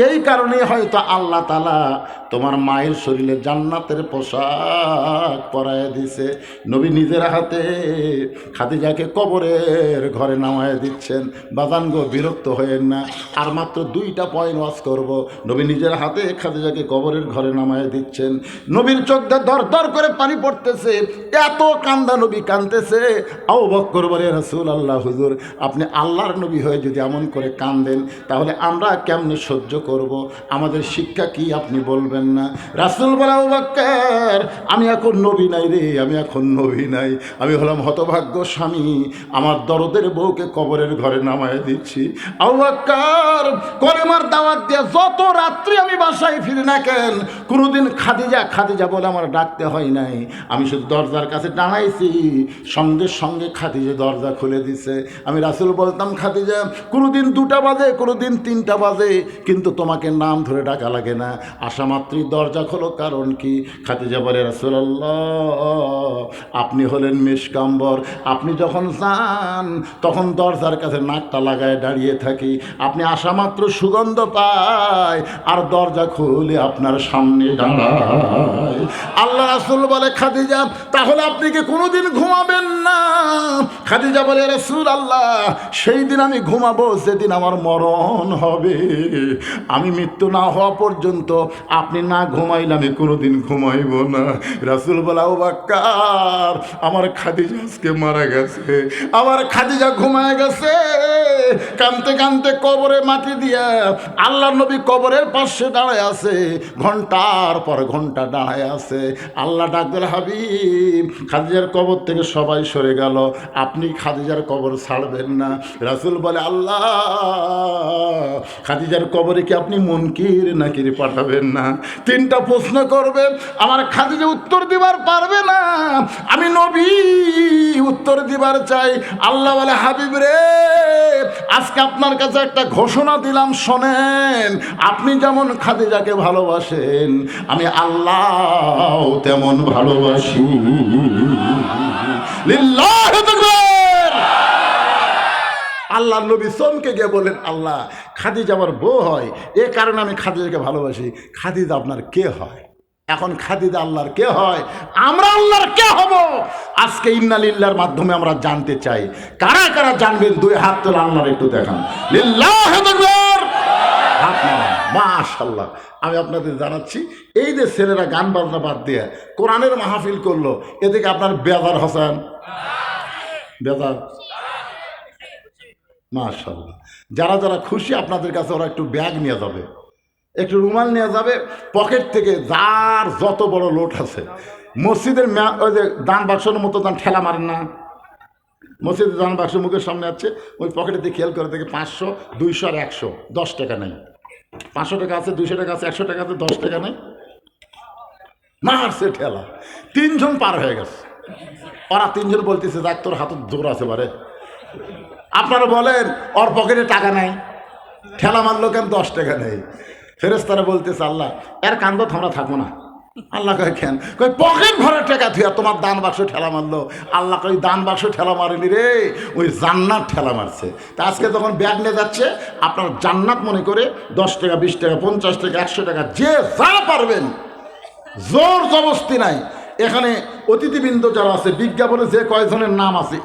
এই কারণেই হয়তো আল্লাহ তাআলা তোমার মায়ের শরীরে জান্নাতের পোশাক পরায় দিছে। নবী নিজের হাতে খাদিজাকে কবরের ঘরে নামায় দিচ্ছেন। বাজান গো, বিরক্ত হয়েন না, আর মাত্র 2টা পয়েন্ট ওয়াজ করব। নবী নিজের হাতে খাদিজাকে কবরের ঘরে নামায় দিচ্ছেন। নবীর চোখ দিয়ে দর দর করে পানি পড়তেছে, এত কান্দা নবী কাঁদতেছে। আবু বকর বলে, রাসূলুল্লাহ, হুজুর আপনি আল্লাহর নবী হয়ে যদি এমন করে কাঁদেন তাহলে আমরা কেমনে সহ্য করব? আমাদের শিক্ষা কি আপনি বলবেন না? রাসূল বলে, আবু বকর, আমি এখন নবী নাই রে, আমি এখন নবী নাই, আমি হলাম হতভাগ্য স্বামী, আমার দরদের বউকে কবরের ঘরে নামায় দিচ্ছি। আবু বকর কলেমার দাওয়াত দিয়ে যত রাত্রি আমি বাসায় ফিরি না কেন, কোনোদিন খাদিজা খাদিজা বলে আমার ডাকতে হয় নাই। আমি শুধু দরজার কাছে দাঁড়াইছি, সঙ্গে সঙ্গে খাদিজা দরজা খুলে দিছে। আমি রাসূল বলতাম, খাদিজা, কোনোদিন 2টা বাজে, কোনোদিন 3টা বাজে, কিন্তু তোমাকে নাম ধরে ডাকা লাগে না, আসা মাত্রই দরজা খোলো, কারণ কি? খাদিজা বলে, রাসূলুল্লাহ, আপনি হলেন মিশকাম্বর, আপনি যখন যান তখন দরজার কাছে নাকটা লাগায় দাঁড়িয়ে থাকি, আপনি আসা মাত্র সুগন্ধ পায় আর দরজা খুলে আপনার সামনে দাঁড়ায়। আল্লাহ রাসূল বলে, খাদিজা, তাহলে আপনি কি কোনোদিন ঘুমাবেন না? খাদিজা বলে, রাসূলুল্লাহ, সেই দিন আমি ঘুমাবো যেদিন আমার মরণ হবে। আমি মৃত্যু না হওয়া পর্যন্ত আপনি না ঘুমাইলে আমি কোনোদিন ঘুমাইব না। রাসূল বলে, আবু বকর, আমার খাদিজা আজকে মারা গেছে, আমার খাদিজা ঘুমায় গেছে। কানতে কানতে কবরে মাটি দিয়া আল্লাহ নবী কবরের পাশে দাঁড়ায় আছে, ঘন্টার পর ঘন্টা দাঁড়ায় আছে। আল্লাহ ডাক দিল, হাবিব, খাদিজার কবর থেকে সবাই সরে গেল, আপনি খাদিজার কবর ছাড়বেন না। রাসূল বলে, আল্লাহ, খাদিজার কবরে কি আপনি মুনকির নাকির পাঠাবেন না? 3টা প্রশ্ন করবে, আমার খাদিজা উত্তর দিবার পারবে না, আমি নবী উত্তর দিবার চাই। আল্লাহ বলে, হাবিব রে, আজকে আপনার কাছে একটা ঘোষণা দিলাম, শোনেন, আপনি যেমন খাদিজাকে ভালোবাসেন আমি আল্লাহ তেমন ভালোবাসি। লিল্লাহি তাকবীর। আল্লাহ নবী চমকে গিয়ে বলেন, আল্লাহ, খাদিজা আমার বউ হয়, এ কারণে আমি খাদিজাকে ভালোবাসি। খাদিজা আপনার কে হয়? এখন খাদিজা আল্লাহর কে হয়? আমরা আল্লাহর কে হব? আজকে ইন্না লিল্লাহর মাধ্যমে আমরা জানতে চাই। কারা কারা জানবেন? 2 হাত তোলা, আল্লাহর একটু দেখান। লিল্লাহি তাকবীর। হাত নামান। মাশাআল্লাহ। আমি আপনাদের জানাচ্ছি, এই যে ছেলেরা গান বাজনা বাদ দিয়ে কোরআনের মাহফিল করলো, এদিকে আপনার বেজার হোসেন বেজার, মাশাআল্লাহ। যারা যারা খুশি আপনাদের কাছে ওরা একটু ব্যাগ নিয়ে যাবে, একটু রুমাল নিয়ে যাবে, পকেট থেকে যার যত বড় লোট আছে। মসজিদের ওই যে দান বাক্সের মতো দান ঠেলা মারেন না, মসজিদের দান বাক্স মুখের সামনে আছে, ওই পকেটে দিয়ে খেয়াল করে দেখে 500, 200 আর 100, 10 টাকা নেই। 500 টাকা আছে, 200 টাকা আছে, 100 টাকা আছে, 10 টাকা নেই, মারছে ঠেলা। 3 জন পার হয়ে গেছে। ওরা 3 জন বলতেছে, দেখ তোর হাতে জোর আছে বারে। আপনারা বলেন, ওর পকেটে টাকা নাই, ঠেলা মারলো কেন? 10 টাকা নেই। ফেরেশতারা বলতেছে, আল্লাহ, এর কান্দ আমরা থাকবো না। আল্লাহ কয়, কেন? কয়, পকেট ভরে টাকা থুয়া তোমার দান বাক্স ঠেলা মারলো। আল্লাহ কয়, দান বাক্স ঠেলা মারেনি রে, ওই জান্নাত ঠেলা মারছে। তা আজকে যখন ব্যাগ নিয়ে যাচ্ছে, আপনার জান্নাত মনে করে 10 টাকা, 20 টাকা, 50 টাকা, 100 টাকা, যে যা পারবেন, জোর জবস্তি নাই। এখানে অতিথিবৃন্দ যারা আছে, বিজ্ঞাপনে যে কয়েকজনের নাম আছে